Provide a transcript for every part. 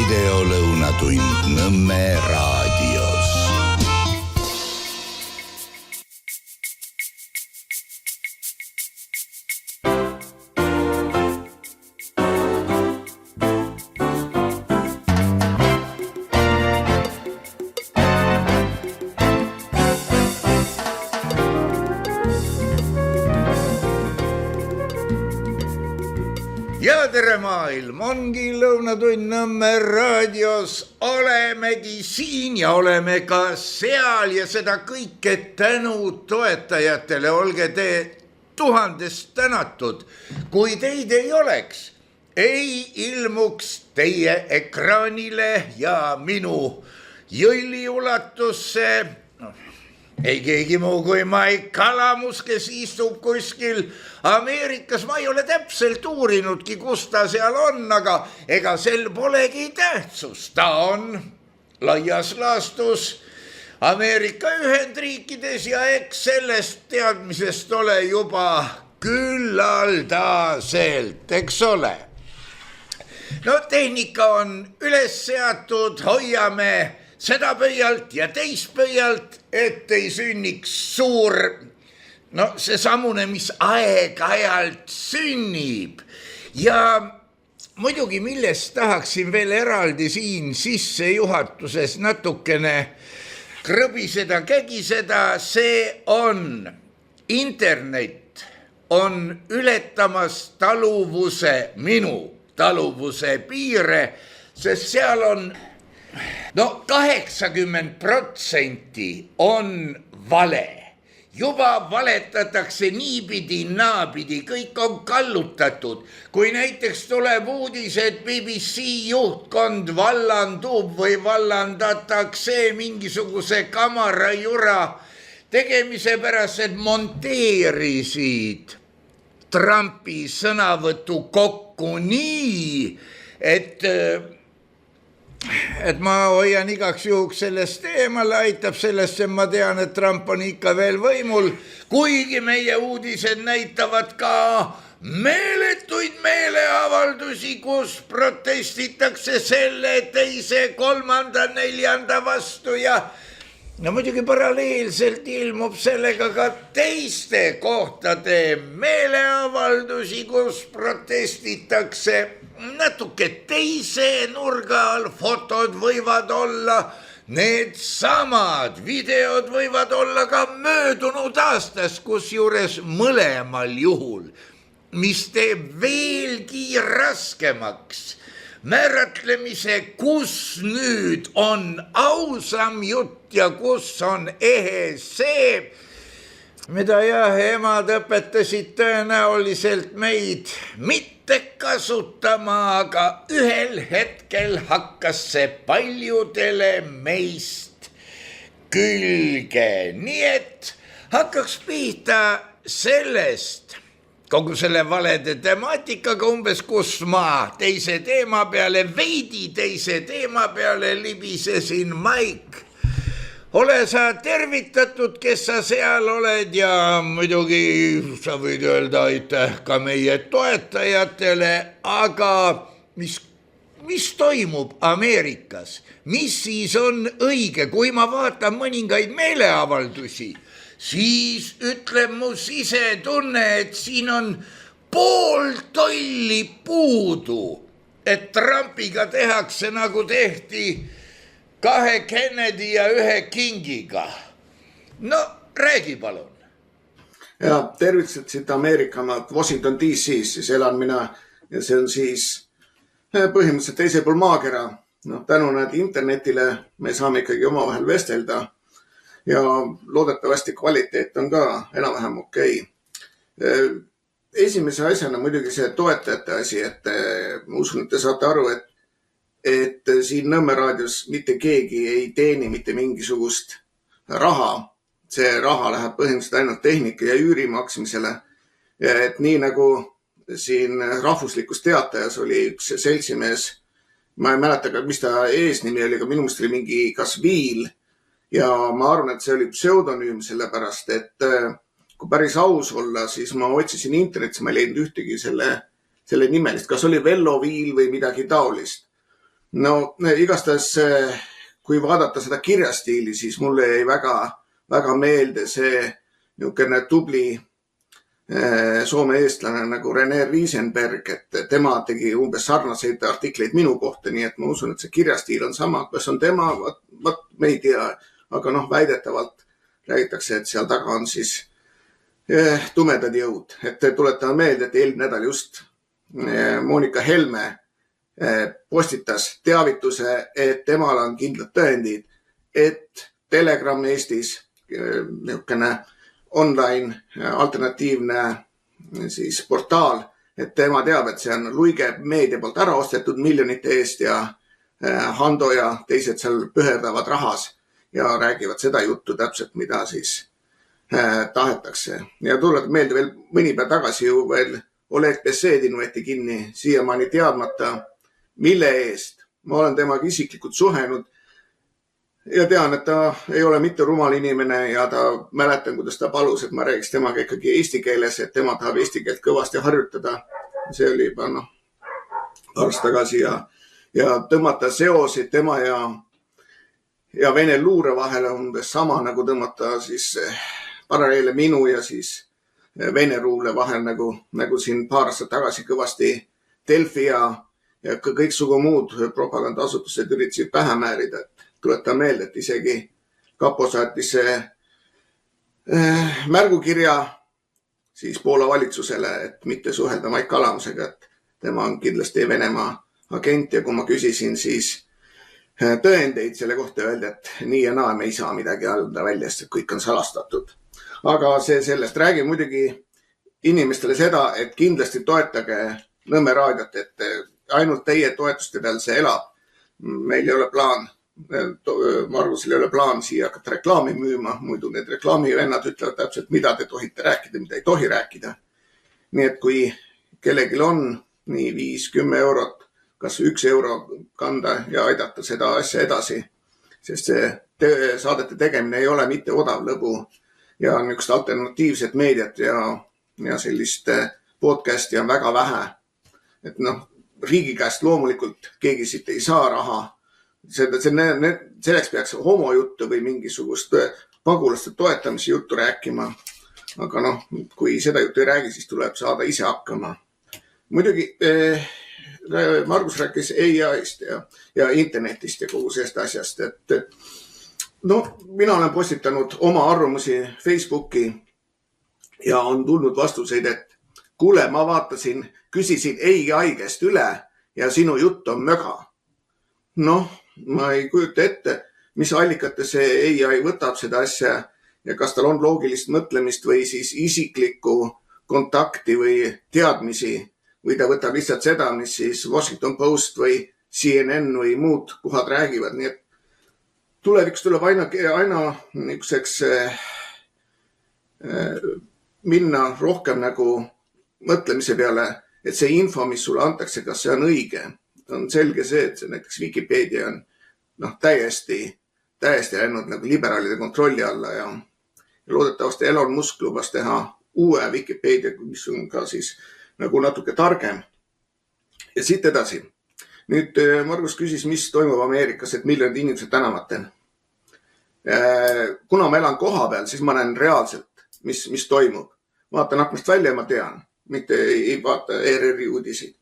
videolõunatund Nõmme raadios. Ja tere maailm, ongi lõunatund Nõmme raadios, olemegi siin ja oleme ka seal ja seda kõike tänu toetajatele, olge te tuhandest tänatud. Kui teid ei oleks, ei ilmuks teie ekraanile ja minu jõlli ulatusse ei keegi muu kui Maik Kalamus, kes istub kuskil Ameerikas. Ma ei ole täpselt uurinudki, kus ta seal on, aga ega sel polegi tähtsust. Ta on laias laastus Ameerika Ühendriikides ja eks sellest teadmisest ole juba küllaldaselt, eks ole. No tehnika on üles seatud, hoiame seda pöialt ja teist pöialt, et ei sünniks suur, seesamune, mis aeg-ajalt sünnib. Ja muidugi, millest tahaksin veel eraldi siin sissejuhatuses natukene krõbiseda, kägiseda, see on internet, on ületamas minu taluvuse piire, sest seal on 80% on vale. Juba valetatakse niipidi, naapidi, kõik on kallutatud. Kui näiteks tuleb uudis, et BBC juhtkond vallandub või vallandatakse mingisuguse kamarajura tegemise pärast, et monteerisid Trumpi sõnavõtu kokku nii, et ma hoian igaks juhuks sellest eemale, aitab sellest, et ma tean, et Trump on ikka veel võimul, kuigi meie uudised näitavad ka meeletuid meeleavaldusi, kus protestitakse selle, teise, kolmanda, neljanda vastu ja muidugi paralleelselt ilmub sellega ka teiste kohtade meeleavaldusi, kus protestitakse natuke teise nurga all. Fotod võivad olla need samad, videod võivad olla ka möödunud aastas, kusjuures mõlemal juhul, mis teeb veelgi raskemaks määratlemise, kus nüüd on ausam jutt ja kus on ehe see, mida emad õpetasid tõenäoliselt meid mitte kasutama, aga ühel hetkel hakkas see paljudele meist külge. Nii et hakkaks pihta sellest, kogu selle valede temaatikaga umbes, kus ma teise teema peale, veidi teise teema peale libisesin. Maik, ole sa tervitatud, kes sa seal oled ja muidugi sa võid öelda aitäh ka meie toetajatele, aga mis toimub Ameerikas? Mis siis on õige? Kui ma vaatan mõningaid meeleavaldusi, siis ütleb mu sisetunne, et siin on pool tolli puudu, et Trumpiga tehakse nagu tehti 2 Kennedy ja 1 Kingiga. Räägi palun. Ja tervitused siit Ameerikamaalt Washington DC-s, siis elan mina ja see on siis põhimõtteliselt teisel pool maakera. Tänu internetile me saame ikkagi omavahel vestelda ja loodetavasti kvaliteet on ka enam-vähem okei. Esimese asjana muidugi see toetajate asi, et ma usun, et te saate aru, et siin Nõmme raadios mitte keegi ei teeni mitte mingisugust raha. See raha läheb põhimõtteliselt ainult tehnika ja üüri maksmisele. Et nii nagu siin rahvuslikus teatajas oli üks seltsimees, ma ei mäleta ka, mis ta eesnimi oli, aga minu meelest oli mingi kas Viil. Ja ma arvan, et see oli pseudonüüm sellepärast, et kui päris aus olla, siis ma otsisin internetis, ma ei leidnud ühtegi selle nimelist, kas oli Vello Viil või midagi taolist. no igastahes, kui vaadata seda kirjastiili, siis mulle jäi väga meelde see niisugune tubli Soome eestlane nagu René Riesenberg, et tema tegi umbes sarnaseid artikleid minu kohta, nii et ma usun, et see kirjastiil on sama. Kas on tema, me ei tea, aga väidetavalt räägitakse, et seal taga on siis tumedad jõud. Et tuletan meelde, et eelmine nädal just Monika Helme postitas teavituse, et temal on kindlad tõendid, et Telegram Eestis, niisugune online alternatiivne siis portaal, et tema teab, et see on Luige meedia poolt ära ostetud miljonite eest ja Hando ja teised seal püherdavad rahas ja räägivad seda juttu täpselt, mida siis tahetakse. Ja tuletab meelde veel mõni päev tagasi ju veel Oleg Besedin võeti kinni siiamaani teadmata, mille eest. Ma olen temaga isiklikult suhenud ja tean, et ta ei ole mitte rumal inimene ja ta mäletan, kuidas ta palus, et ma räägiks temaga ikkagi eesti keeles, et tema tahab eesti keelt kõvasti harjutada. See oli juba aastaid tagasi ja tõmmata seoseid tema ja Vene luure vahele umbes sama, nagu tõmmata siis paralleele minu ja siis Vene luure vahel, nagu siin paar aastat tagasi kõvasti Delfi ja kõiksugu muud propagandaasutused üritasid pähe määrida. Tuletan meelde, et isegi Kapo saatis märgukirja siis Poola valitsusele, et mitte suhelda Mait Kalamusega, et tema on kindlasti Venemaa agent ja kui ma küsisin siis tõendeid selle kohta öelda, et nii ja naa me ei saa midagi anda välja, sest kõik on salastatud. Aga see sellest räägib muidugi inimestele seda, et kindlasti toetage Nõmme raadiot, et ainult teie toetuste peal see elab. Meil ei ole plaan, Margusel ei ole plaan siia hakata reklaami müüma, muidu need reklaamivennad ütlevad täpselt, mida te tohite rääkida, mida ei tohi rääkida. Nii et kui kellelgi on nii 5-10 eurot, kas 1 euro kanda ja aidata seda asja edasi, sest see saadete tegemine ei ole mitte odav lõbu ja niisugust alternatiivset meediat ja sellist podcasti on väga vähe. Et riigi käest loomulikult keegi siit ei saa raha. Selleks peaks homojuttu või mingisugust pagulaste toetamise juttu rääkima. Aga kui seda juttu ei räägi, siis tuleb saada ise hakkama. Muidugi Margus rääkis AI-st ja internetist ja kogu sellest asjast. Et mina olen postitanud oma arvamusi Facebooki ja on tulnud vastuseid, et kuule, ma vaatasin, küsisin AI käest üle ja sinu jutt on möga. Ma ei kujuta ette, mis allikate see AI võtab seda asja ja kas tal on loogilist mõtlemist või siis isiklikku kontakti või teadmisi või ta võtab lihtsalt seda, mis siis Washington Post või CNN või muud kohad räägivad. Nii et tulevikus tuleb aina niisuguseks minna rohkem nagu mõtlemise peale, et see info, mis sulle antakse, kas see on õige. On selge see, et see näiteks Wikipedia on täiesti läinud nagu liberaalide kontrolli alla ja loodetavasti Elon Musk lubas teha uue Wikipedia, mis on ka siis nagu natuke targem. Ja siit edasi. Nüüd Margus küsis, mis toimub Ameerikas, et miljonid inimesed tänavatel. Kuna ma elan koha peal, siis ma näen reaalselt, mis toimub. Vaatan aknast välja ja ma tean. Mitte ei vaata ERR-i uudisid.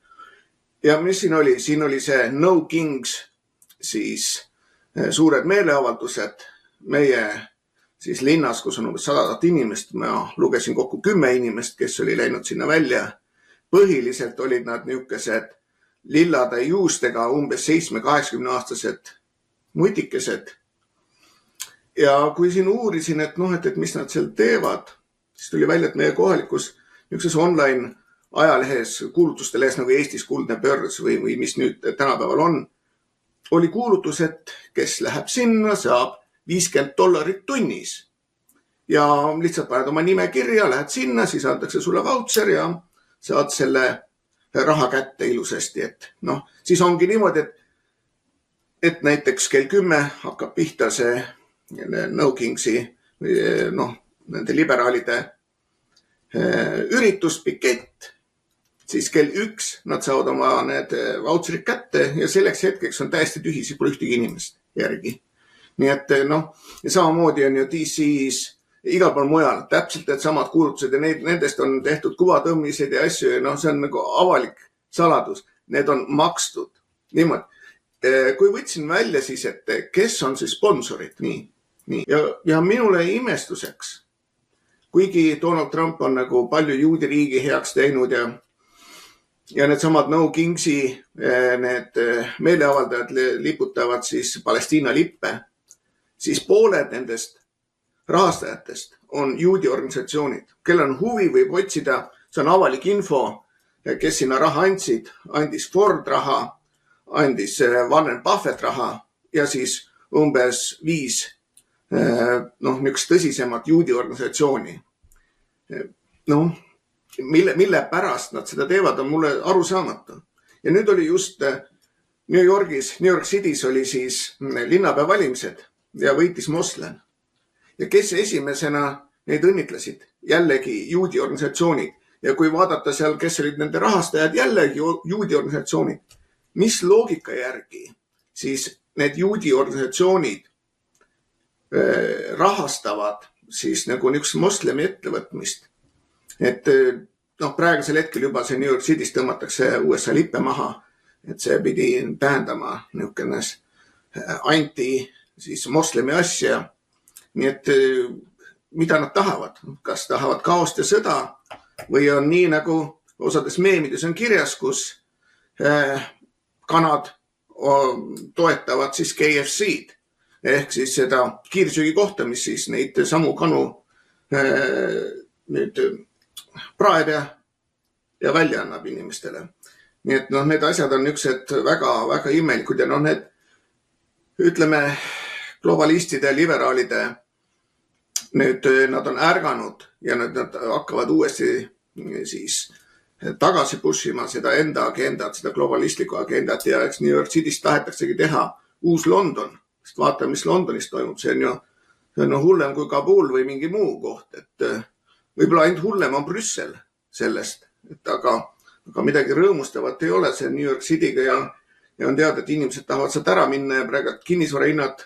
Ja mis siin oli? Siin oli see No Kings, siis suured meeleavaldused meie siis linnas, kus on umbes 100 000 inimest. Ma lugesin kokku 10 inimest, kes oli läinud sinna välja. Põhiliselt olid nad niisugused lillade juustega umbes 7-80 aastased mutikesed. Ja kui siin uurisin, et mis nad seal teevad, siis tuli välja, et meie kohalikus niisuguses online ajalehes, kuulutuste lehes nagu Eestis Kuldne Börs või mis nüüd tänapäeval on, oli kuulutus, et kes läheb sinna, saab $50 tunnis. Ja lihtsalt paned oma nime kirja, lähed sinna, siis antakse sulle vautser ja saad selle raha kätte ilusasti. Et siis ongi niimoodi, et näiteks kell 10 hakkab pihta see No Kingsi või nende liberaalide üritus, pikett siis kell 1 nad saavad oma need vautšerid kätte ja selleks hetkeks on täiesti tühi, siis pole ühtegi inimest järgi. Nii et noh, ja samamoodi on ju DC's igal pool mujal, täpselt need samad kuulutused ja nendest on tehtud kuvatõmmised ja asju ja noh, see on nagu avalik saladus. Need on makstud. Niimoodi. Kui võtsin välja siis, et kes on siis sponsorid, nii. Ja minule imestuseks, kuigi Donald Trump on nagu palju juudi riigi heaks teinud ja need samad No Kingsi, need meeleavaldajad liputavad siis Palestiina lippe, siis pooled nendest rahastajatest on juudi organisatsioonid, kellel on huvi võib otsida, see on avalik info, kes sinna raha andis Ford raha, andis Warren Buffett raha ja siis umbes 5 niisugust tõsisemat juudi organisatsiooni. Noh, mille pärast nad seda teevad, on mulle aru saamata. Ja nüüd oli just New York City's oli siis linnapea valimised ja võitis moslem. Ja kes esimesena neid õnnitlesid? Jällegi juudi organisatsioonid. Ja kui vaadata seal, kes olid nende rahastajad, jällegi juudi organisatsioonid. Mis loogika järgi siis need juudi organisatsioonid rahastavad siis nagu niisugust moslemi ettevõtmist. Et praegusel hetkel juba see New York City's tõmmatakse USA lippe maha, et see pidi tähendama niisugune anti siis moslemi asja. Nii et mida nad tahavad? Kas tahavad kaost ja sõda või on nii nagu osades meemides on kirjas, kus kanad toetavad siis KFC-d ehk siis seda kiirsöögi kohta, mis siis neid samu kanu nüüd praed ja välja annab inimestele. Nii et need asjad on niisugused väga, väga imelikud ja need ütleme globalistide ja liberaalide nüüd nad on ärganud ja nad hakkavad uuesti siis tagasi pushima seda enda agendat, seda globalistlikku agendat ja eks New York City's tahetaksegi teha uus London, sest vaata, mis Londonis toimub, see on hullem kui Kabul või mingi muu koht, et võib-olla ainult hullem on Brüssel sellest, aga midagi rõõmustavat ei ole see New York City'ga ja on teada, et inimesed tahavad sealt ära minna ja praegu kinnisvarahinnad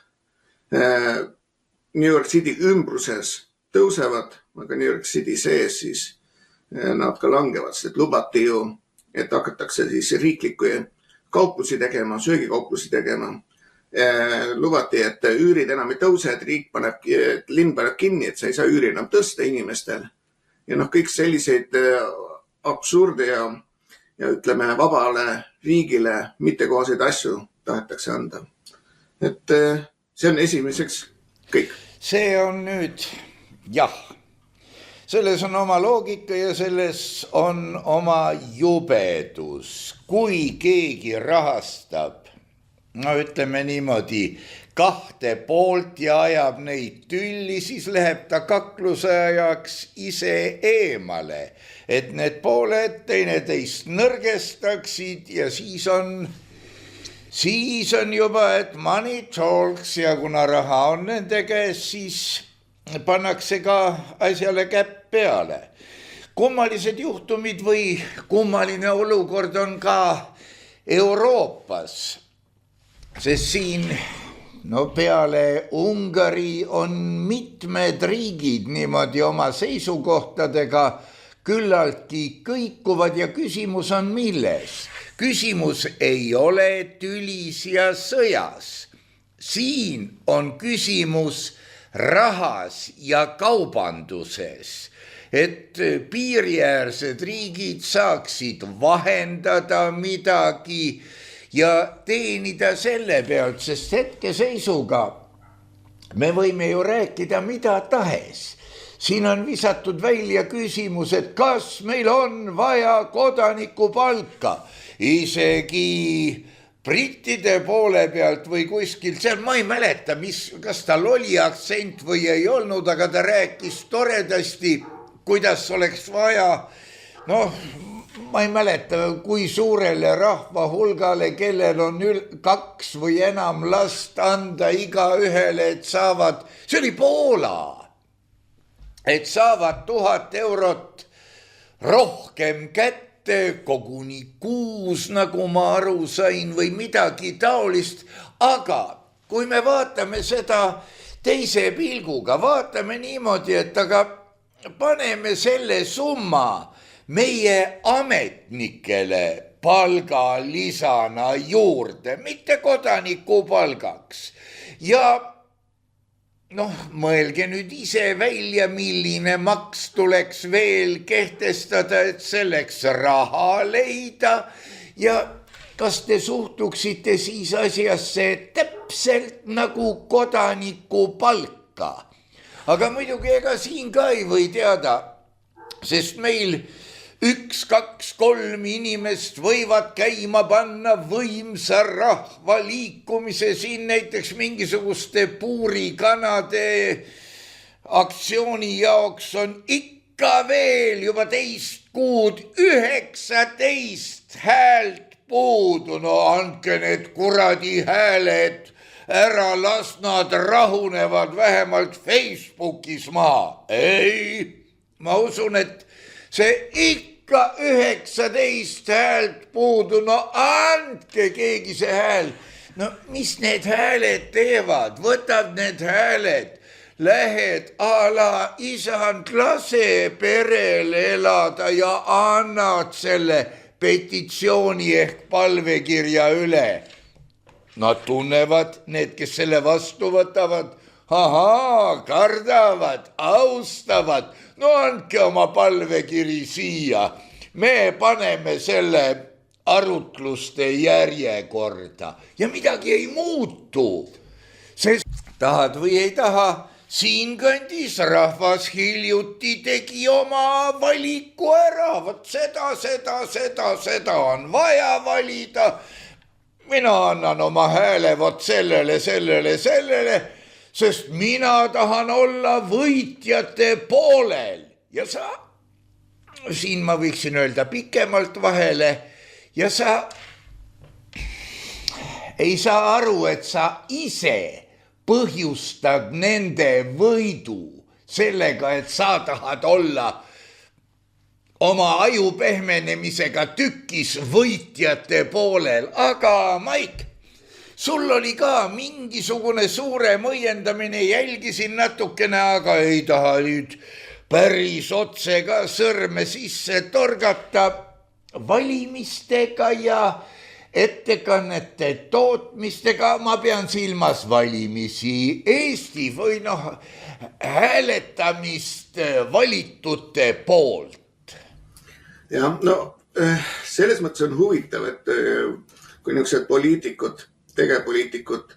New York City ümbruses tõusevad, aga New York City sees siis nad ka langevad, sest lubati ju, et hakatakse siis riiklikku kauplusi tegema, söögikauplusi tegema. Lubati, et üürid enam ei tõuse, et linn paneb kinni, et sa ei saa üüri enam tõsta inimestel. Ja kõik selliseid absurde ja ütleme vabale riigile mittekohaseid asju tahetakse anda. Et see on esimeseks kõik. See on nüüd, jah. Selles on oma loogika ja selles on oma jubedus. Kui keegi rahastab, ütleme niimoodi, 2 poolt ja ajab neid tülli, siis läheb ta kakluse ajaks ise eemale, et need pooled teineteist nõrgestaksid ja siis on juba, et money talks ja kuna raha on nende käes, siis pannakse ka asjale käpp peale. Kummalised juhtumid või kummaline olukord on ka Euroopas, sest siin peale Ungari on mitmed riigid niimoodi oma seisukohtadega küllaltki kõikuvad ja küsimus on milles? Küsimus ei ole tülis ja sõjas. Siin on küsimus rahas ja kaubanduses, et piiriäärsed riigid saaksid vahendada midagi ja teenida selle pealt, sest hetkeseisuga me võime ju rääkida mida tahes. Siin on visatud välja küsimus, et kas meil on vaja kodanikupalka, isegi brittide poole pealt või kuskil seal, ma ei mäleta, kas tal oli aktsent või ei olnud, aga ta rääkis toredasti, kuidas oleks vaja, ma ei mäleta, kui suurele rahva hulgale, kellel on 2 või enam last anda iga ühele, et saavad, see oli Poola, et saavad 1000 eurot rohkem kätte. kätte, koguni 6, nagu ma aru sain, või midagi taolist. Aga kui me vaatame seda teise pilguga, vaatame niimoodi, et aga paneme selle summa meie ametnikele palgalisana juurde, mitte kodaniku palgaks. Ja mõelge nüüd ise välja, milline maks tuleks veel kehtestada, et selleks raha leida. Ja kas te suhtuksite siis asjasse täpselt nagu kodaniku palka? Aga muidugi ega siin ka ei või teada, sest meil 1, 2, 3 inimest võivad käima panna võimsa rahva liikumise siin näiteks mingisuguste puurikanade aktsiooni jaoks on ikka veel juba 2 kuud 19 häält puudu. No andke need kuradi hääled ära, las nad rahunevad vähemalt Facebookis maha. Ei, ma usun, et see ikka 19 häält puudu, no andke keegi see hääl. No mis need hääled teevad? Võtad need hääled, lähed a la isand, lase perel elada ja annad selle petitsiooni ehk palvekirja üle. Nad tunnevad, need, kes selle vastu võtavad, ahaa, kardavad, austavad, no andke oma palvekiri siia. Me paneme selle arutluste järjekorda ja midagi ei muutu. Sest tahad või ei taha, siinkandis rahvas hiljuti tegi oma valiku ära. Vot seda on vaja valida. Mina annan oma hääle vot sellele, sest mina tahan olla võitjate poolel. Ja siin ma võiksin öelda pikemalt vahele, ja sa ei saa aru, et sa ise põhjustad nende võidu sellega, et sa tahad olla oma aju pehmenemisega tükis võitjate poolel. Aga Maik, sul oli ka mingisugune suurem õiendamine, jälgisin natukene, aga ei taha nüüd päris otse ka sõrme sisse torgata. Valimistega ja ettekannete tootmistega, ma pean silmas valimisi Eesti või hääletamist valitute poolt. Ja, selles mõttes on huvitav, et kui niisugused poliitikud, tegevpoliitikud,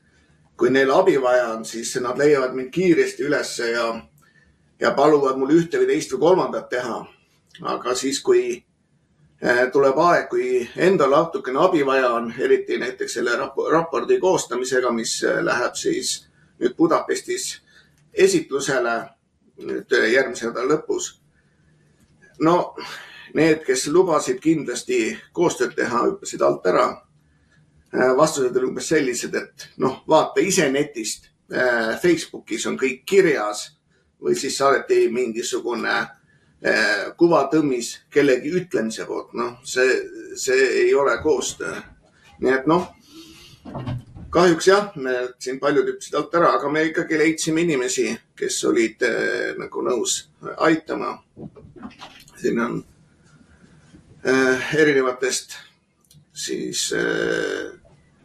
kui neil abi vaja on, siis nad leiavad mind kiiresti ülesse ja paluvad mul ühte või teist või kolmandat teha. Aga siis, kui tuleb aeg, kui endal natukene abi vaja on, eriti näiteks selle raporti koostamisega, mis läheb siis nüüd Budapestis esitlusele nüüd järgmise nädala lõpus. Need, kes lubasid kindlasti koostööd teha, hüppasid alt ära. Vastused oli umbes sellised, et vaata ise netist, Facebookis on kõik kirjas või siis saadeti mingisugune kuvatõmmis kellegi ütlemise poolt. See ei ole koostöö. Nii et kahjuks jah, me siin paljud hüppasid alt ära, aga me ikkagi leidsime inimesi, kes olid nagu nõus aitama. Siin on erinevatest siis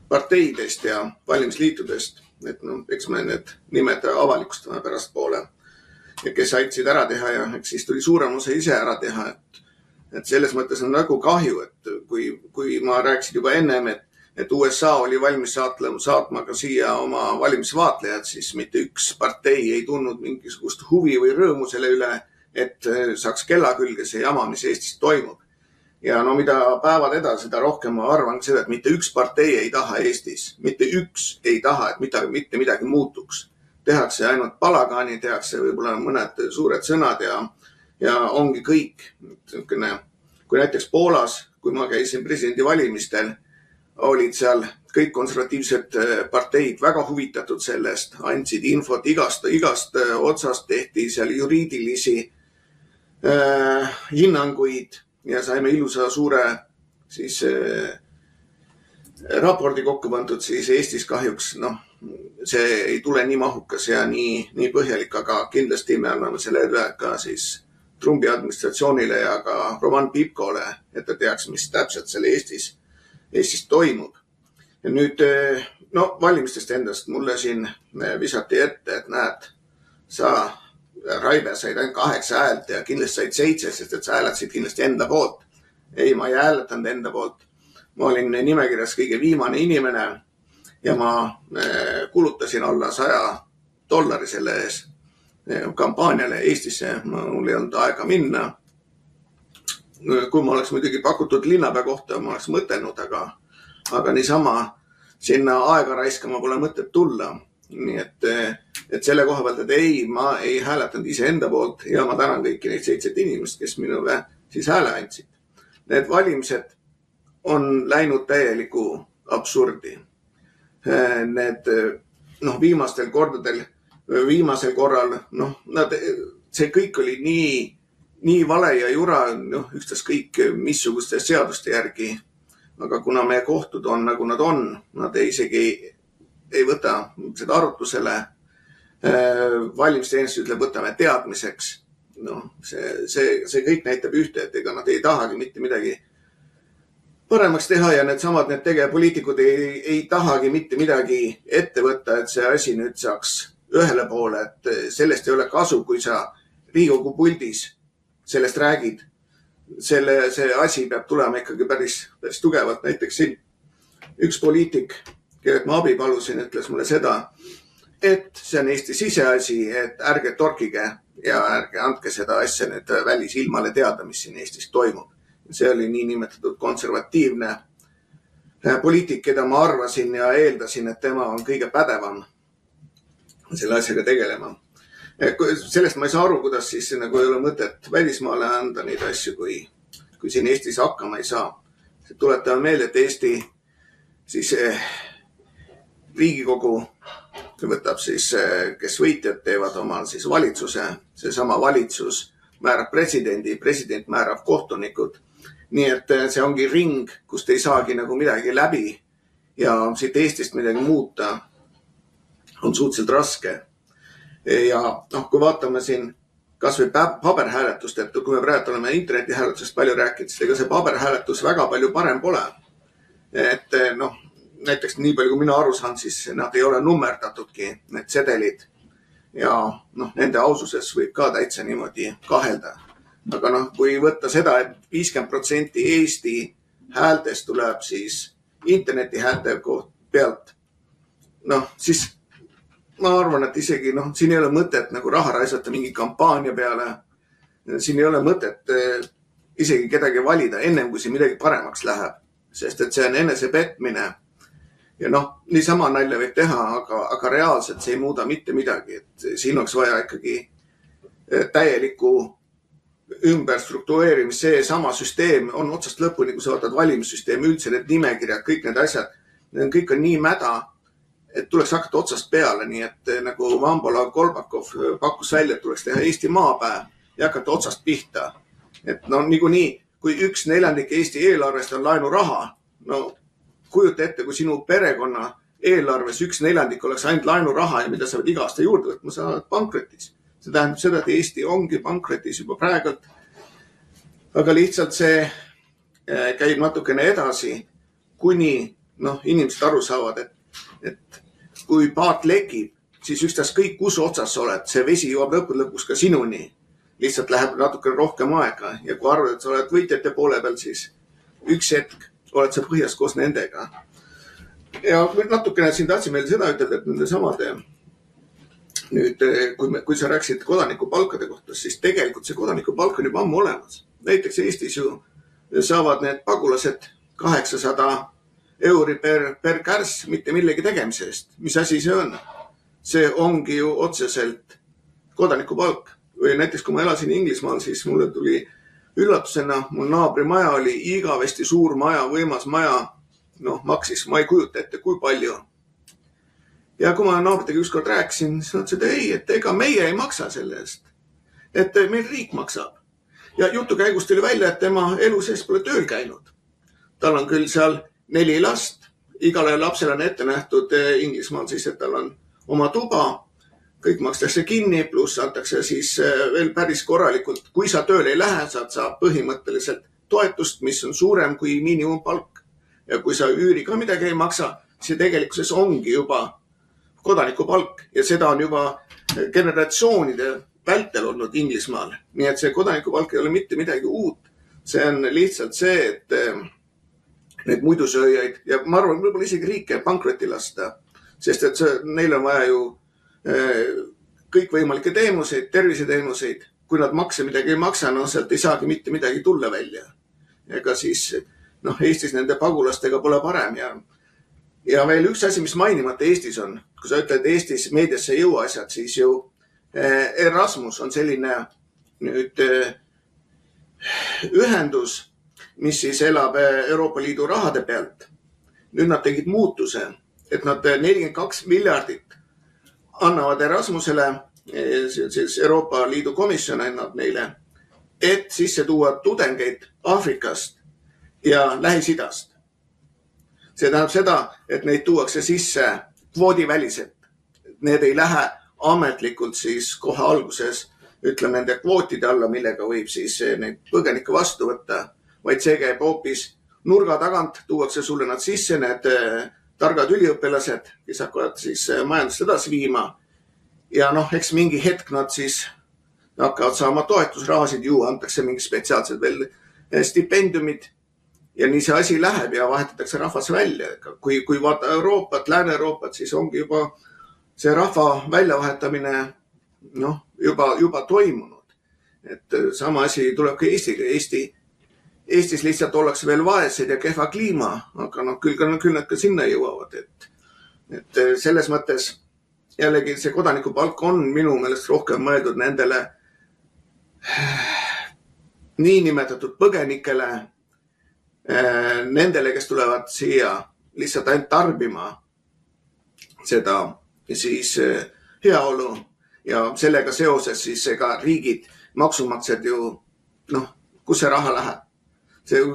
parteidest ja valimisliitudest, et eks me need nimed avalikustame pärast poole ja kes aitasid ära teha ja eks siis tuli suurem osa ise ära teha, et selles mõttes on nagu kahju, et kui ma rääkisin juba ennem, et USA oli valmis saatma ka siia oma valimisvaatlejad, siis mitte üks partei ei tundnud mingisugust huvi või rõõmu selle üle, et saaks kella külge see jama, mis Eestis toimub. Ja mida päevad edasi, seda rohkem ma arvan seda, et mitte üks partei ei taha Eestis, mitte üks ei taha, et mitte midagi muutuks. Tehakse ainult palagaani, tehakse võib-olla mõned suured sõnad ja ongi kõik. Kui näiteks Poolas, kui ma käisin presidendivalimistel, olid seal kõik konservatiivsed parteid väga huvitatud sellest, andsid infot igast otsast, tehti seal juriidilisi hinnanguid ja saime ilusa suure siis raporti kokku pandud, siis Eestis kahjuks, see ei tule nii mahukas ja nii põhjalik, aga kindlasti me anname selle üle ka siis Trumpi administratsioonile ja ka Roman Pipkole, et ta teaks, mis täpselt selle Eestis toimub. Ja nüüd, valimistest endast mulle siin visati ette, et näed, sa, Raive, said ainult 8 häält ja kindlasti said 7, sest et sa hääletasid kindlasti enda poolt. Ei, ma ei hääletanud enda poolt. Ma olin nimekirjas kõige viimane inimene ja ma kulutasin alla $100 selle ees kampaaniale Eestisse. Mul ei olnud aega minna. Kui ma oleks muidugi pakutud linnapea kohta, ma oleks mõtelnud, aga niisama sinna aega raiskama pole mõtet tulla. Nii et selle koha pealt, et ei, ma ei hääletanud ise enda poolt ja ma tänan kõiki neid 7 inimest, kes minule siis hääle andsid. Need valimised on läinud täieliku absurdi. Need viimasel korral, see kõik oli nii vale ja jura, ükstas kõik missuguste seaduste järgi. Aga kuna meie kohtud on nagu nad on, nad isegi ei võta seda arutusele, valimisteenistus ütleb, võtame teadmiseks. See kõik näitab ühte, et ega nad ei tahagi mitte midagi paremaks teha ja need tegevpoliitikud ei tahagi mitte midagi ette võtta, et see asi nüüd saaks ühele poole, et sellest ei ole kasu, kui sa Riigikogu puldis sellest räägid. See asi peab tulema ikkagi päris tugevalt. Näiteks siin üks poliitik, kellelt ma abi palusin, ütles mulle seda, et see on Eesti siseasi, et ärge torkige ja ärge andke seda asja nüüd välisilmale teada, mis siin Eestis toimub. See oli nii nimetatud konservatiivne poliitik, keda ma arvasin ja eeldasin, et tema on kõige pädevam selle asjaga tegelema. Sellest ma ei saa aru, kuidas siis nagu ei ole mõtet välismaale anda neid asju, kui siin Eestis hakkama ei saa. Tuletame meelde, et Eesti siis Riigikogu võtab siis, kes võitjad teevad omal siis valitsuse, seesama valitsus määrab presidendi, president määrab kohtunikud. Nii et see ongi ring, kust ei saagi nagu midagi läbi ja siit Eestist midagi muuta on suhteliselt raske. Ja kui vaatame siin kas või paberhääletust, et kui me praegu oleme internetihääletusest palju rääkinud, siis ega see paberhääletus väga palju parem pole. Et näiteks nii palju, kui mina aru saan, siis nad ei ole nummerdatudki, need sedelid. Ja nende aususes võib ka täitsa niimoodi kahelda. Aga kui võtta seda, et 50% Eesti häältest tuleb siis interneti häälte pealt, siis ma arvan, et isegi siin ei ole mõtet nagu raha raisata mingi kampaania peale. Siin ei ole mõtet isegi kedagi valida ennem, kui siin midagi paremaks läheb. Sest et see on enesepetmine. Ja niisama nalja võib teha, aga reaalselt see ei muuda mitte midagi. Et siin oleks vaja ikkagi täielikku ümberstruktureerimist. See sama süsteem on otsast lõpuni, kui sa vaatad valimissüsteemi, üldse need nimekirjad, kõik need asjad, kõik on nii mäda, et tuleks hakata otsast peale, nii et nagu Vambola Kolbakov pakkus välja, et tuleks teha Eesti maapäev ja hakata otsast pihta. Et niikuinii, kui 1/4 Eesti eelarvest on laenuraha, kujuta ette, kui sinu perekonna eelarves 1/4 oleks ainult laenuraha ja mida sa võid iga aasta juurde võtma, sa oled pankrotis. See tähendab seda, et Eesti ongi pankrotis juba praegult. Aga lihtsalt see käib natukene edasi, kuni inimesed aru saavad, et kui paat lekib, siis ükstas kõik, kus otsas sa oled, see vesi jõuab lõpuks ka sinuni. Lihtsalt läheb natuke rohkem aega ja kui arvad, et sa oled võitjate poole peal, siis üks hetk oled sa põhjas koos nendega. Ja natukene siin tahtsin meil seda ütelda, et nende samade nüüd, kui sa rääksid kodanikupalkade kohta, siis tegelikult see kodanikupalk on juba ammu olemas. Näiteks Eestis ju saavad need pagulased 800 euri per kärss mitte millegi tegemise eest. Mis asi see on? See ongi ju otseselt kodanikupalk. Või näiteks kui ma elasin Inglismaal, siis mulle tuli üllatusena, mul naabri maja oli igavesti suur maja, võimas maja, maksis, ma ei kujuta ette, kui palju. Ja kui ma naabritega ükskord rääkisin, siis nad ütlesid, ei, et ega meie ei maksa selle eest. Et meil riik maksab. ja jutu käigus tuli välja, et tema elu sees pole tööl käinud. Tal on küll seal 4 last, igale lapsele on ette nähtud Inglismaal siis, et tal on oma tuba, kõik makstakse kinni, pluss antakse siis veel päris korralikult. Kui sa tööl ei lähe, saad põhimõtteliselt toetust, mis on suurem kui miinimumpalk. Ja kui sa üüri ka midagi ei maksa, see tegelikkuses ongi juba kodanikupalk ja seda on juba generatsioonide vältel olnud Inglismaal. Nii et see kodanikupalk ei ole mitte midagi uut. See on lihtsalt see, et need muidusööjaid ja ma arvan, võib-olla isegi riike pankrotti lasta, sest et neil on vaja ju kõikvõimalikke teenuseid, terviseteenuseid. Kui nad makse midagi ei maksa, sealt ei saagi mitte midagi tulla välja. Ega siis Eestis nende pagulastega pole parem. Ja veel üks asi, mis mainimata Eestis on. Kui sa ütled, et Eestis meediasse ei jõua asjad, siis ju Erasmus on selline nüüd ühendus, mis siis elab Euroopa Liidu rahade pealt. Nüüd nad tegid muutuse, et nad 42 miljardit annavad Erasmusele, siis Euroopa Liidu komisjon annab neile, et sisse tuua tudengeid Aafrikast ja Lähis-Idast. See tähendab seda, et neid tuuakse sisse kvoodiväliselt. Need ei lähe ametlikult siis kohe alguses, ütleme nende kvootide alla, millega võib siis neid põgenikke vastu võtta, vaid see käib hoopis nurga tagant, tuuakse sulle nad sisse, need targad üliõpilased, kes hakkavad siis majandust edasi viima. Ja eks mingi hetk nad siis hakkavad saama toetusrahasid, ju antakse mingi spetsiaalsed veel stipendiumid ja nii see asi läheb ja vahetatakse rahvas välja. Kui vaata Euroopat, Lääne-Euroopat, siis ongi juba see rahva väljavahetamine juba toimunud. Et sama asi tuleb ka Eestiga. Eestis lihtsalt ollakse veel vaesed ja kehva kliima, aga küll nad ka sinna jõuavad. Et selles mõttes jällegi see kodanikupalk on minu meelest rohkem mõeldud nendele niinimetatud põgenikele, nendele, kes tulevad siia lihtsalt ainult tarbima seda siis heaolu ja sellega seoses siis ega riigid, maksumaksjad ju, kus see raha läheb?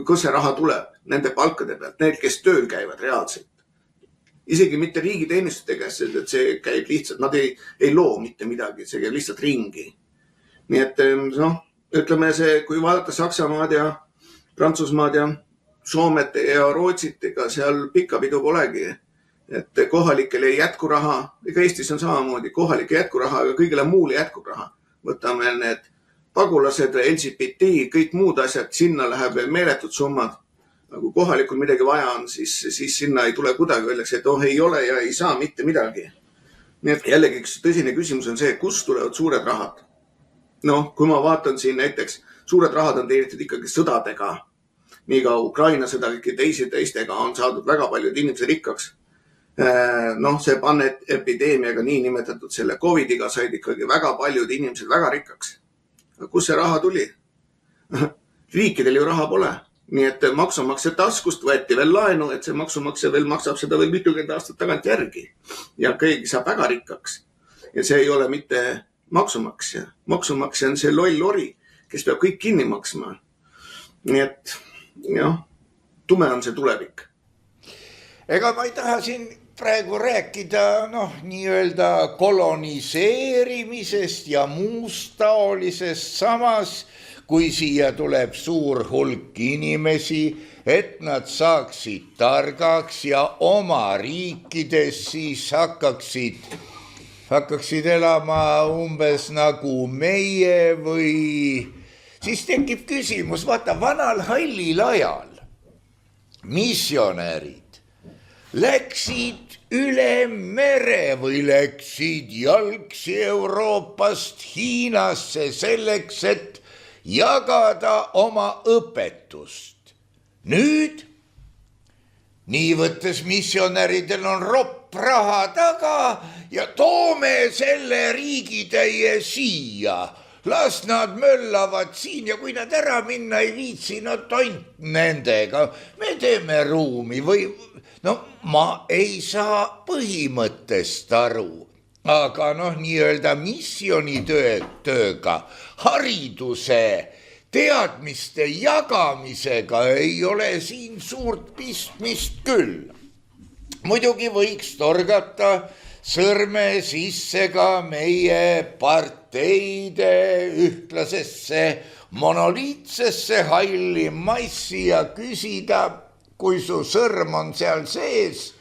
Kus see raha tuleb? Nende palkade pealt, need, kes tööl käivad reaalselt. Isegi mitte riigiteenistuste käest, et see käib lihtsalt, nad ei loo mitte midagi, see käib lihtsalt ringi. Nii et ütleme see, kui vaadata Saksamaad ja Prantsusmaad ja Soomet ja Rootsit, ega seal pikka pidu polegi. Et kohalikel ei jätku raha, ega Eestis on samamoodi, kohalike jätku raha, aga kõigile muule jätku raha. Võtame need pagulased, LGBT, kõik muud asjad, sinna läheb meeletud summad. Kui kohalikul midagi vaja on, siis sinna ei tule kuidagi öeldakse, et ei ole ja ei saa mitte midagi. Nii et jällegi üks tõsine küsimus on see, kust tulevad suured rahad. Kui ma vaatan siin näiteks, suured rahad on teenitud ikkagi sõdadega. Nii ka Ukraina sõda, kõik teistega on saadud väga paljud inimesed rikkaks. See epideemiaga nii nimetatud selle COVID-iga said ikkagi väga paljud inimesed väga rikkaks. Kus see raha tuli? Riikidel ju raha pole. Nii et maksumaksja taskust võeti veel laenu, et see maksumaksja veel maksab seda veel mitukümmend aastat tagant järgi. Ja keegi saab väga rikkaks. Ja see ei ole mitte maksumaksja. Maksumaksja on see loll ori, kes peab kõik kinni maksma. Nii et tume on see tulevik. Ega ma ei taha siin praegu rääkida nii-öelda koloniseerimisest ja muust taolisest, samas kui siia tuleb suur hulk inimesi, et nad saaksid targaks ja oma riikides siis hakkaksid elama umbes nagu meie või siis tekib küsimus, vaata vanal hallil ajal missionärid läksid üle mere või läksid jalgsi Euroopast Hiinasse selleks, et jagada oma õpetust. Nüüd, nii võttes missionäridel on ropp raha taga ja toome selle riigitäie siia. Las nad möllavad siin ja kui nad ära minna ei viitsi, ainult nendega. Me teeme ruumi või ma ei saa põhimõttest aru, aga nii-öelda missionitööga hariduse teadmiste jagamisega ei ole siin suurt pistmist küll. Muidugi võiks torgata sõrme sisse ka meie parteide ühtlasesse monoliitsesse halli massi ja küsida, kui su sõrm on seal sees,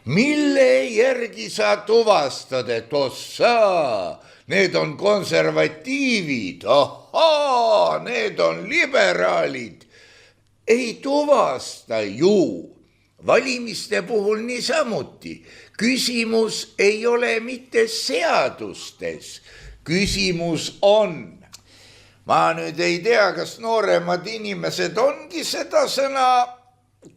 mille järgi sa tuvastad, et ossa, need on konservatiivid, ahaa, need on liberaalid. Ei tuvasta ju. Valimiste puhul niisamuti. Küsimus ei ole mitte seadustes. Küsimus on. Ma nüüd ei tea, kas nooremad inimesed ongi seda sõna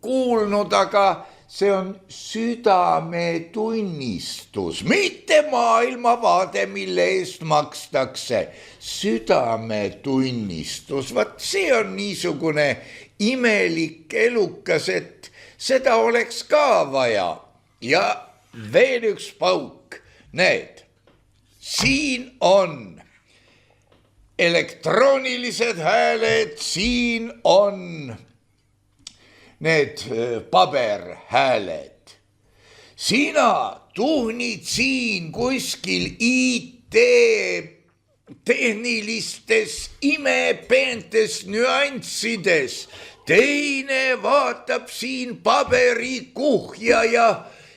kuulnud, aga see on südametunnistus, mitte maailmavaade, mille eest makstakse. Südametunnistus, vaat see on niisugune imelik elukas, et seda oleks ka vaja. Ja veel üks pauk, näed, siin on elektroonilised hääled, siin on need paberhääled. Sina tuhnid siin kuskil IT-tehnilistes imepeentes nüanssides. Teine vaatab siin paberikuhja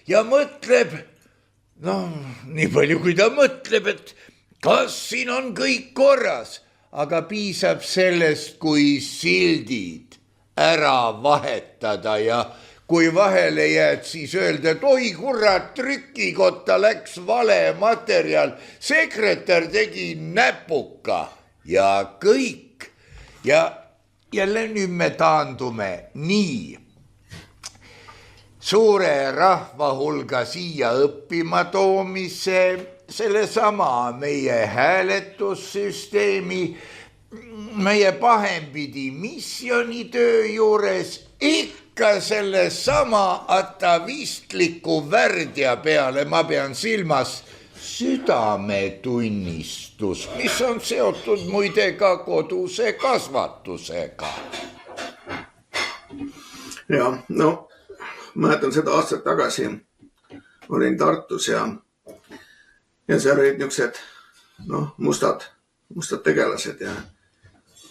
ja mõtleb, nii palju kui ta mõtleb, et kas siin on kõik korras, aga piisab sellest, kui sildid ära vahetada ja kui vahele jääd, siis öelda, et oi kurat, trükikotta läks vale materjal, sekretär tegi näpuka ja kõik. Ja jälle nüüd me taandume nii suure rahva hulga siia õppima toomise, selle sama meie hääletussüsteemi, meie pahempidi missionitöö juures ikka selle sama atavistliku värdja peale, ma pean silmas südametunnistus, mis on seotud muide ka koduse kasvatusega. Ja, mäletan seda aastat tagasi, olin Tartus ja seal olid niisugused mustad tegelased ja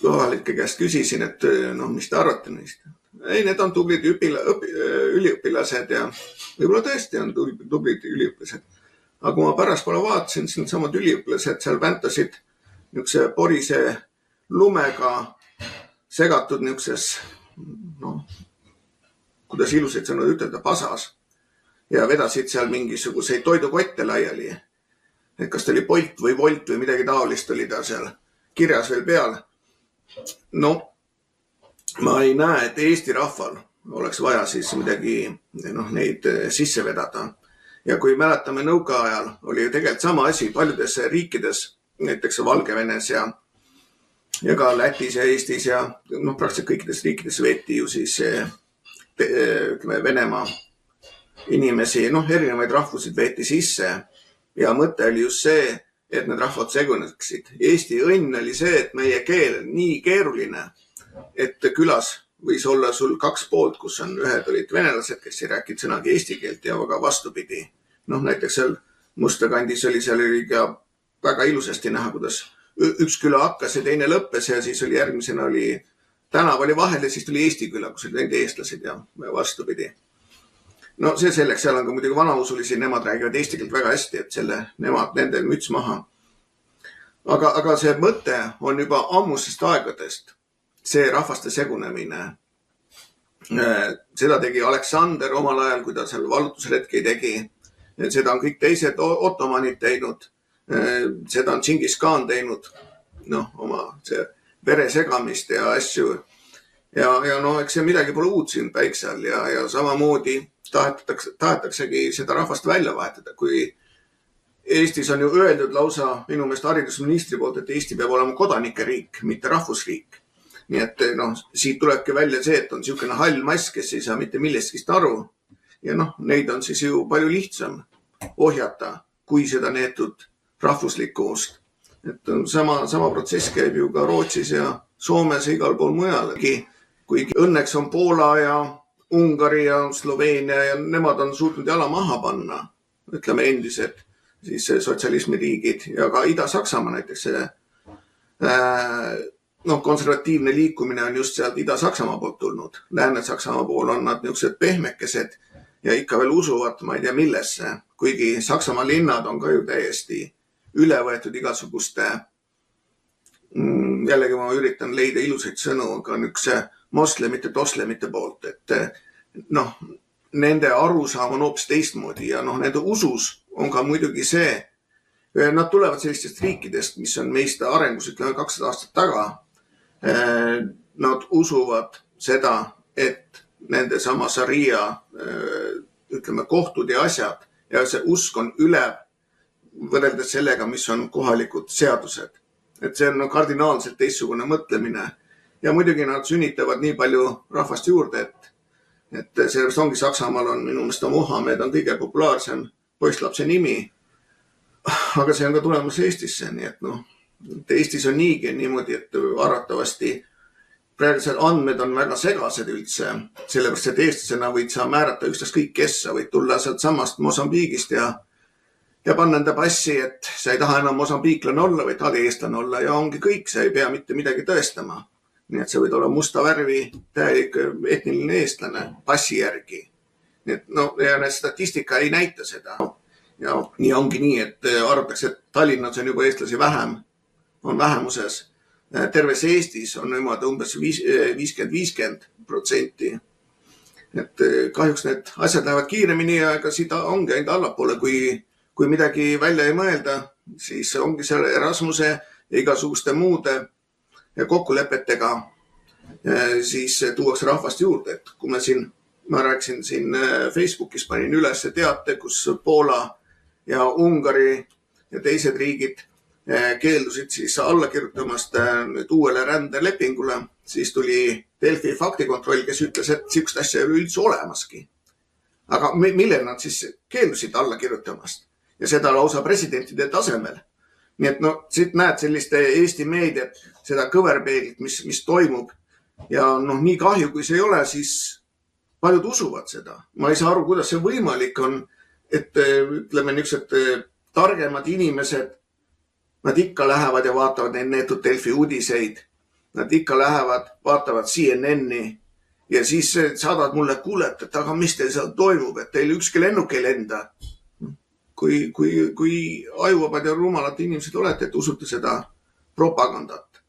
kohalike käest küsisin, et mis te arvate neist. Ei, need on tublid üliõpilased ja võib-olla tõesti on tublid üliõpilased. Aga kui ma pärast pole vaatasin, siis need samad üliõpilased seal väntasid niisuguse porise lumega segatud niisuguses, kuidas ilusaid sõnu ütelda, pasas ja vedasid seal mingisuguseid toidukotte laiali. Et kas ta oli Bolt või Volt või midagi taolist oli ta seal kirjas veel peal. Ma ei näe, et Eesti rahval oleks vaja siis midagi neid sisse vedada. Ja kui mäletame nõukaajal, oli ju tegelikult sama asi paljudes riikides, näiteks Valgevenes ja ka Lätis ja Eestis ja praktiliselt kõikides riikides veeti ju siis Venemaa inimesi, erinevaid rahvusid veeti sisse. Ja mõte oli just see, et need rahvad seguneksid. Eesti õnn oli see, et meie keel on nii keeruline, et külas võis olla sul 2 poolt, kus on ühed olid venelased, kes ei rääkinud sõnagi eesti keelt ja väga vastupidi. Näiteks seal Mustakandis oli seal väga ilusasti näha, kuidas üks küla hakkas ja teine lõppes ja siis oli järgmisena oli tänav oli vahel ja siis tuli Eesti küla, kus olid nende eestlased ja vastupidi. See selleks, seal on ka muidugi vanausulisi, nemad räägivad eesti keelt väga hästi, et nendel müts maha. Aga see mõte on juba ammusest aegadest, see rahvaste segunemine. Seda tegi Aleksander omal ajal, kui ta seal vallutusretki tegi. Seda on kõik teised ottomanid teinud. Seda on Džingis Khan teinud, oma vere segamist ja asju. Ja eks see midagi pole uut siin päiksel ja samamoodi tahetaksegi seda rahvast välja vahetada, kui Eestis on ju öeldud lausa minu meelest haridusministri poolt, et Eesti peab olema kodanikeriik, mitte rahvusriik. Nii et siit tulebki välja see, et on niisugune hall mass, kes ei saa mitte millestki aru. Ja neid on siis ju palju lihtsam ohjata, kui seda neetud rahvuslikust. Et sama protsess käib ju ka Rootsis ja Soomes ja igal pool mujalegi. Kuigi õnneks on Poola ja Ungari ja Sloveenia ja nemad on suutnud jala maha panna, ütleme endised siis sotsialismiriigid ja ka Ida-Saksamaa näiteks. Konservatiivne liikumine on just sealt Ida-Saksamaa poolt tulnud. Lääne-Saksamaa pool on nad niisugused pehmekesed ja ikka veel usuvad, ma ei tea millesse. Kuigi Saksamaa linnad on ka ju täiesti üle võetud igasuguste, jällegi ma üritan leida ilusaid sõnu, aga niisuguse moslemite, toslemite poolt, et nende arusaam on hoopis teistmoodi ja nende usus on ka muidugi see, nad tulevad sellistest riikidest, mis on meist arengus, ütleme 200 aastat taga. Nad usuvad seda, et nende sama šaria, ütleme kohtud ja asjad ja see usk on üle võrreldes sellega, mis on kohalikud seadused. Et see on kardinaalselt teistsugune mõtlemine ja muidugi nad sünnitavad nii palju rahvast juurde, et sellest ongi Saksamaal on minu meelest Mohammed on kõige populaarsem poisslapse nimi. Aga see on ka tulemas Eestisse, nii et Eestis on niigi niimoodi, et arvatavasti praegused andmed on väga segased üldse, sellepärast, et eestlasena võid sa määrata ükstaskõik kes, sa võid tulla sealt samast Mosambiigist ja panna enda passi, et sa ei taha enam mosambiiklane olla, või tahad eestlane olla ja ongi kõik, sa ei pea mitte midagi tõestama. Nii et sa võid olla musta värvi täielik etniline eestlane passi järgi. Nii et ja statistika ei näita seda. Ja nii ongi nii, et arvatakse, et Tallinnas on juba eestlasi vähem, on vähemuses. Terves Eestis on niimoodi umbes 50-50%. Et kahjuks need asjad lähevad kiiremini ja ega seda ongi ainult allapoole, kui midagi välja ei mõelda, siis ongi seal Erasmuse ja igasuguste muude kokkulepetega siis tuuakse rahvast juurde. Et kui ma rääkisin siin Facebookis, panin üles teate, kus Poola ja Ungari ja teised riigid keeldusid siis alla kirjutamast uuele rändelepingule, siis tuli Delfi faktikontroll, kes ütles, et sellist asja ei ole üldse olemaski. Aga millel nad siis keeldusid alla kirjutamast? Ja seda lausa presidentide tasemel. Nii et siit näed selliste Eesti meediat, seda kõverpeeglit, mis toimub. Ja nii kahju, kui see ei ole, siis paljud usuvad seda. Ma ei saa aru, kuidas see võimalik on, et ütleme niisugused targemad inimesed, nad ikka lähevad ja vaatavad need Delfi uudiseid. Nad ikka lähevad, vaatavad CNN-i ja siis saadavad mulle kuulet, et aga mis teil seal toimub, et teil ükski lennuk ei lenda. Kui ajuvabad ja rumalad inimesed olete, et usute seda propagandat.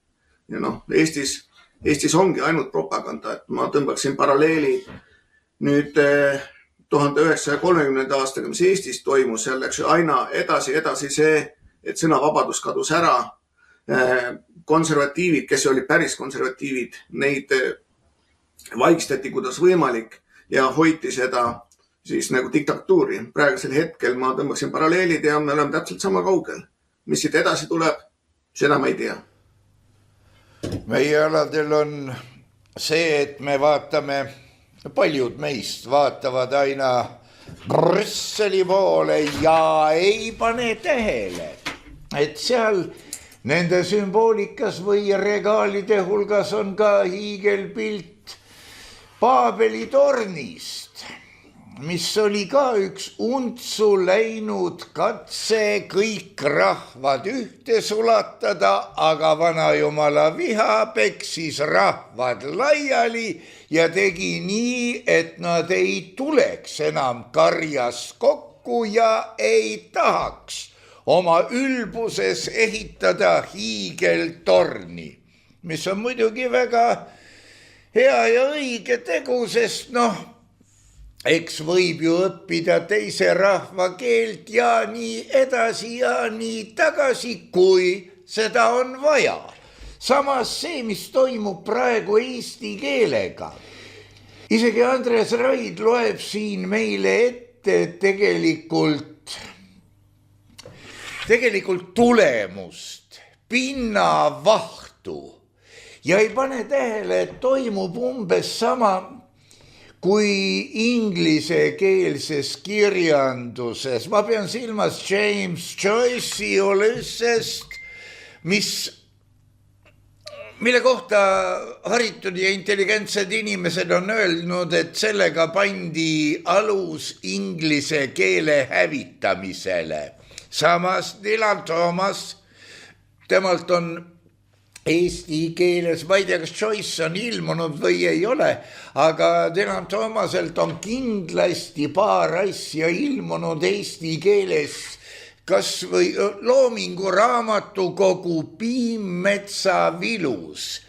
Ja Eestis ongi ainult propaganda, et ma tõmbaksin paralleeli nüüd 1930. aastaga, mis Eestis toimus, seal läks aina edasi see, et sõnavabadus kadus ära. Konservatiivid, kes olid päris konservatiivid, neid vaigistati kuidas võimalik ja hoiti seda siis nagu diktatuuri. Praegusel hetkel ma tõmbaksin paralleelid ja me oleme täpselt sama kaugel. Mis siit edasi tuleb, seda ma ei tea. Meie aladel on see, et me vaatame, paljud meist vaatavad aina Brüsseli poole ja ei pane tähele, et seal nende sümboolikas või regaalide hulgas on ka hiigelpilt Paabeli tornist, mis oli ka üks untsu läinud katse kõik rahvad ühte sulatada, aga vanajumala viha peksis rahvad laiali ja tegi nii, et nad ei tuleks enam karjas kokku ja ei tahaks oma ülbuses ehitada hiigeltorni, mis on muidugi väga hea ja õige tegu, sest eks võib ju õppida teise rahva keelt ja nii edasi ja nii tagasi, kui seda on vaja. Samas see, mis toimub praegu eesti keelega. Isegi Andres Raid loeb siin meile ette tegelikult tulemust, pinnavahtu ja ei pane tähele, et toimub umbes sama kui inglisekeelses kirjanduses. Ma pean silmas James Joyce'i Ulyssest, mis mille kohta haritud ja intelligentsed inimesed on öelnud, et sellega pandi alus inglise keele hävitamisele. Samas Dylan Thomas, temalt on eesti keeles, ma ei tea, kas Joyce on ilmunud või ei ole, aga Dylan Thomaselt on kindlasti paar asja ilmunud eesti keeles, kas või Loomingu raamatukogu Piimmetsa vilus.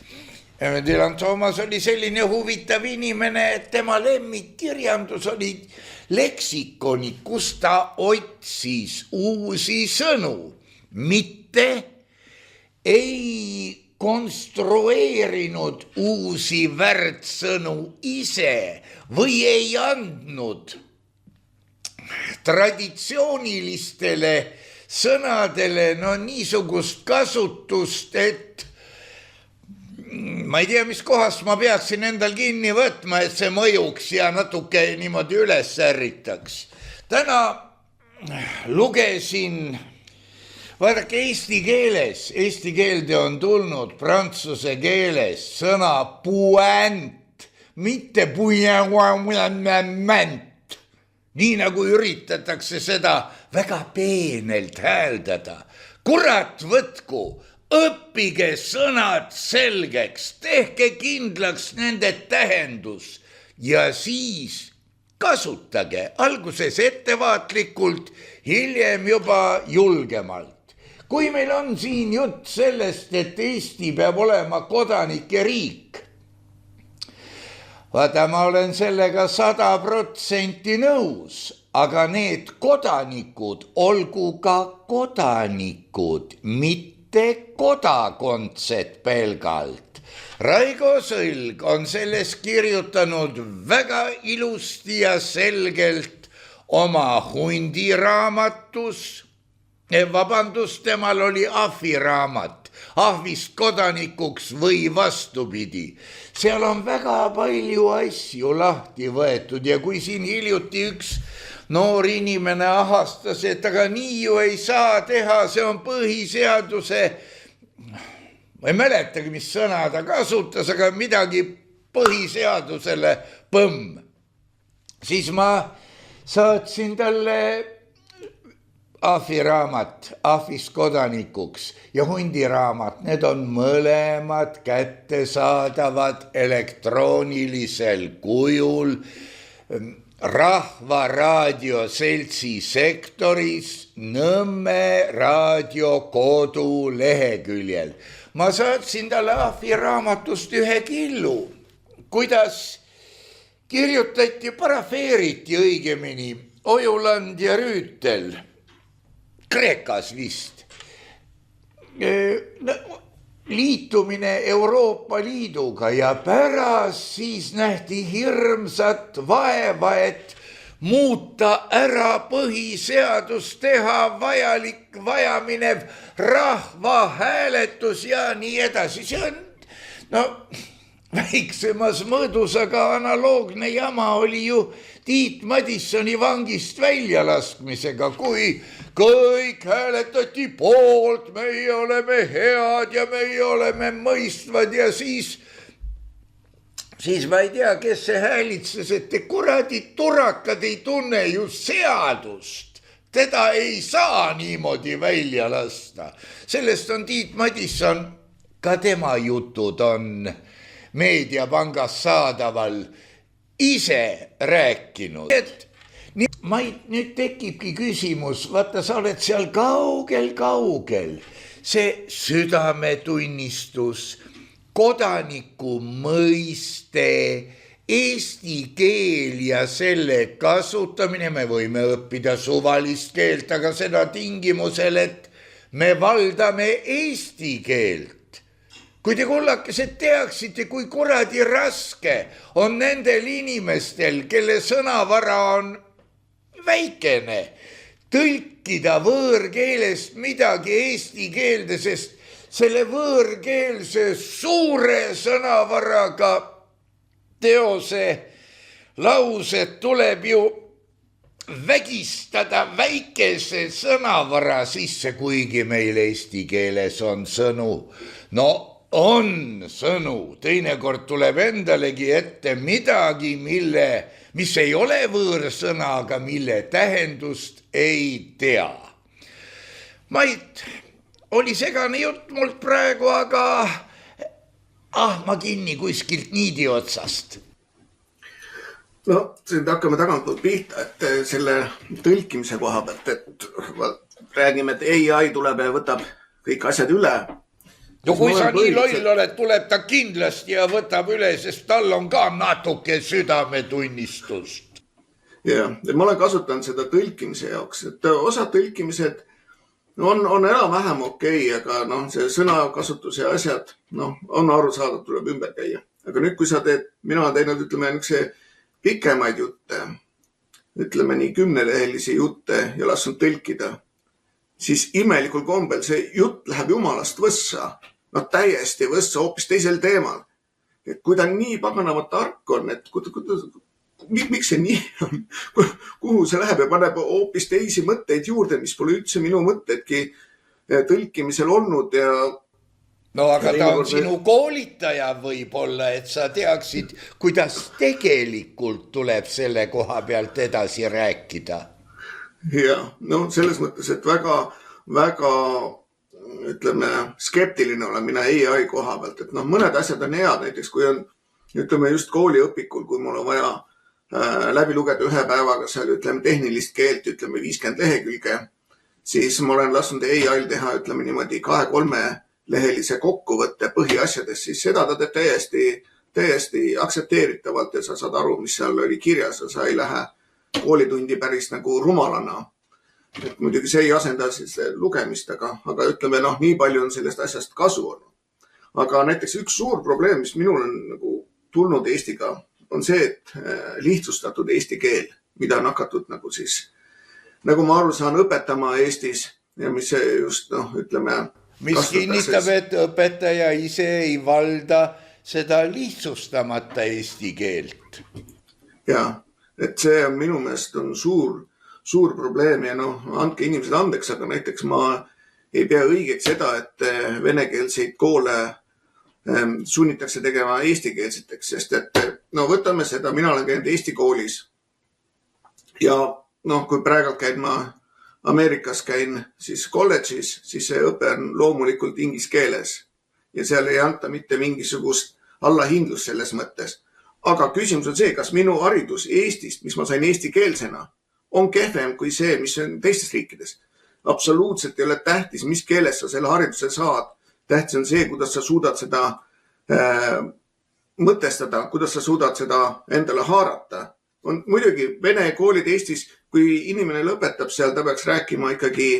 Dylan Thomas oli selline huvitav inimene, et tema lemmikkirjandus oli leksikoni, kus ta otsis uusi sõnu, mitte ei konstrueerinud uusi väärtsõnu ise või ei andnud traditsioonilistele sõnadele niisugust kasutust, et ma ei tea, mis kohast ma peaksin endal kinni võtma, et see mõjuks ja natuke niimoodi üles ärritaks. Täna lugesin, vaadake eesti keelde on tulnud prantsuse keeles sõna puänt, mitte puänt. Nii nagu üritatakse seda väga peenelt hääldada. Kurat võtku, õppige sõnad selgeks, tehke kindlaks nende tähendus ja siis kasutage alguses ettevaatlikult, hiljem juba julgemalt. Kui meil on siin jutt sellest, et Eesti peab olema kodanike riik, vaata, ma olen sellega 100% nõus, aga need kodanikud olgu ka kodanikud, mitte kodakondsed pelgalt. Raigo Sõlg on selles kirjutanud väga ilusti ja selgelt oma hundiraamatus. Temal oli ahviraamat, ahvist kodanikuks või vastupidi. Seal on väga palju asju lahti võetud ja kui siin hiljuti üks noor inimene ahastas, et aga nii ju ei saa teha, see on põhiseaduse, ma ei mäletagi, mis sõna ta kasutas, aga midagi põhiseadusele põmm. Siis ma saatsin talle ahviraamat ahvist kodanikuks ja hundiraamat, need on mõlemad kättesaadavad elektroonilisel kujul Rahva Raadio Seltsi sektoris Nõmme raadiokodu leheküljel. Ma saatsin talle ahviraamatust ühe killu, kuidas kirjutati, parafeeriti õigemini Ojuland ja Rüütel. Kreekas vist. Liitumine Euroopa Liiduga ja pärast siis nähti hirmsat vaeva, et muuta ära põhiseadus, teha vajaminev rahvahääletus ja nii edasi. See on väiksemas mõõdus, aga analoogne jama oli ju Tiit Madissoni vangist väljalaskmisega, kui kõik hääletati poolt, meie oleme head ja meie oleme mõistvad ja siis ma ei tea, kes see häälitses, et te kuradi turakad ei tunne ju seadust. Teda ei saa niimoodi välja lasta. Sellest on Tiit Madisson, ka tema jutud on Meediapangas saadaval ise rääkinud. Nüüd tekibki küsimus, vaata, sa oled seal kaugel, see südametunnistus, kodaniku mõiste, eesti keel ja selle kasutamine, me võime õppida suvalist keelt, aga seda tingimusel, et me valdame eesti keelt. Kui te kullakesed teaksite, kui kuradi raske on nendel inimestel, kelle sõnavara on väikene, tõlkida võõrkeelest midagi eesti keelde, sest selle võõrkeelse suure sõnavaraga teose laused tuleb ju vägistada väikese sõnavara sisse, kuigi meil eesti keeles on sõnu. No on sõnu, teinekord tuleb endalegi ette midagi, mis ei ole võõrsõna, aga mille tähendust ei tea. Mait, oli segane jutt mult praegu, aga ma kinni kuskilt niidi otsast. No, siin hakkame tagantpoolt pihta, et selle tõlkimise koha pealt, et räägime, et AI tuleb ja võtab kõik asjad üle. No kui sa nii loll oled, tuleb ta kindlasti ja võtab üle, sest tal on ka natuke südametunnistust. Ja ma olen kasutanud seda tõlkimise jaoks, et osa tõlkimised on enam-vähem okei, aga see sõnakasutuse asjad, on aru saada, tuleb ümber käia. Aga nüüd, kui sa teed, mina olen teinud, ütleme, pikemaid jutte, ütleme nii 10-lehelisi jutte ja lasknud tõlkida, siis imelikul kombel see jutt läheb jumalast võssa. Täiesti võssa hoopis teisel teemal. Et kui ta nii paganama tark on, et miks see nii on? Kuhu see läheb ja paneb hoopis teisi mõtteid juurde, mis pole üldse minu mõtteidki tõlkimisel olnud ja no aga ta on sinu koolitaja võib-olla, et sa teaksid, kuidas tegelikult tuleb selle koha pealt edasi rääkida. Ja, selles mõttes, et väga, ütleme, skeptiline olen mina AI koha pealt, et mõned asjad on head, näiteks kui on, ütleme, just kooliõpikul, kui mul on vaja läbi lugeda ühe päevaga seal, ütleme, tehnilist keelt, ütleme, 50 lehekülge, siis ma olen lasknud AI-l teha, ütleme niimoodi 2-3 lehelise kokkuvõtte põhiasjadest, siis seda ta teeb täiesti aktsepteeritavalt ja sa saad aru, mis seal oli kirjas ja sa ei lähe koolitundi päris nagu rumalana. Et muidugi see ei asenda siis lugemist, aga ütleme, nii palju on sellest asjast kasu olnud. Aga näiteks üks suur probleem, mis minul on nagu tulnud Eestiga, on see, et lihtsustatud eesti keel, mida on hakatud nagu ma aru saan, õpetama Eestis ja mis see just, ütleme, mis kinnitab, et õpetaja ise ei valda seda lihtsustamata eesti keelt. Ja, et see on minu meelest on suur probleem ja andke inimesed andeks, aga näiteks ma ei pea õigeks seda, et venekeelseid koole sunnitakse tegema eestikeelseteks, sest et võtame seda, mina olen käinud Eesti koolis ja kui praegult käin ma Ameerikas käin siis kolledžis, siis see õpe on loomulikult inglise keeles ja seal ei anta mitte mingisugust allahindlust selles mõttes. Aga küsimus on see, kas minu haridus Eestist, mis ma sain eestikeelsena, on kehvem kui see, mis on teistes riikides. Absoluutselt ei ole tähtis, mis keeles sa selle hariduse saad. Tähtis on see, kuidas sa suudad seda mõtestada, kuidas sa suudad seda endale haarata. On muidugi vene koolid Eestis, kui inimene lõpetab seal, ta peaks rääkima ikkagi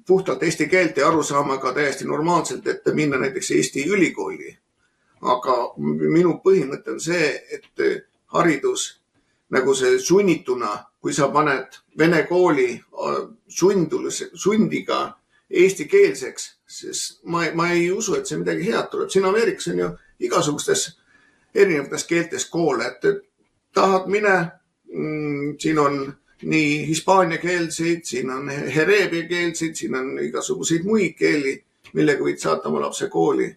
puhtalt eesti keelt ja aru saama ka täiesti normaalselt, et minna näiteks Eesti ülikooli. Aga minu põhimõte on see, et haridus nagu see sunnituna, kui sa paned vene kooli sundiga eestikeelseks, siis ma ei usu, et see midagi head tuleb. Siin Ameerikas on ju igasugustes erinevates keeltes koole, et tahad mine, siin on nii hispaaniakeelseid, siin on hereebiakeelseid, siin on igasuguseid muid keeli, millega võid saata oma lapse kooli.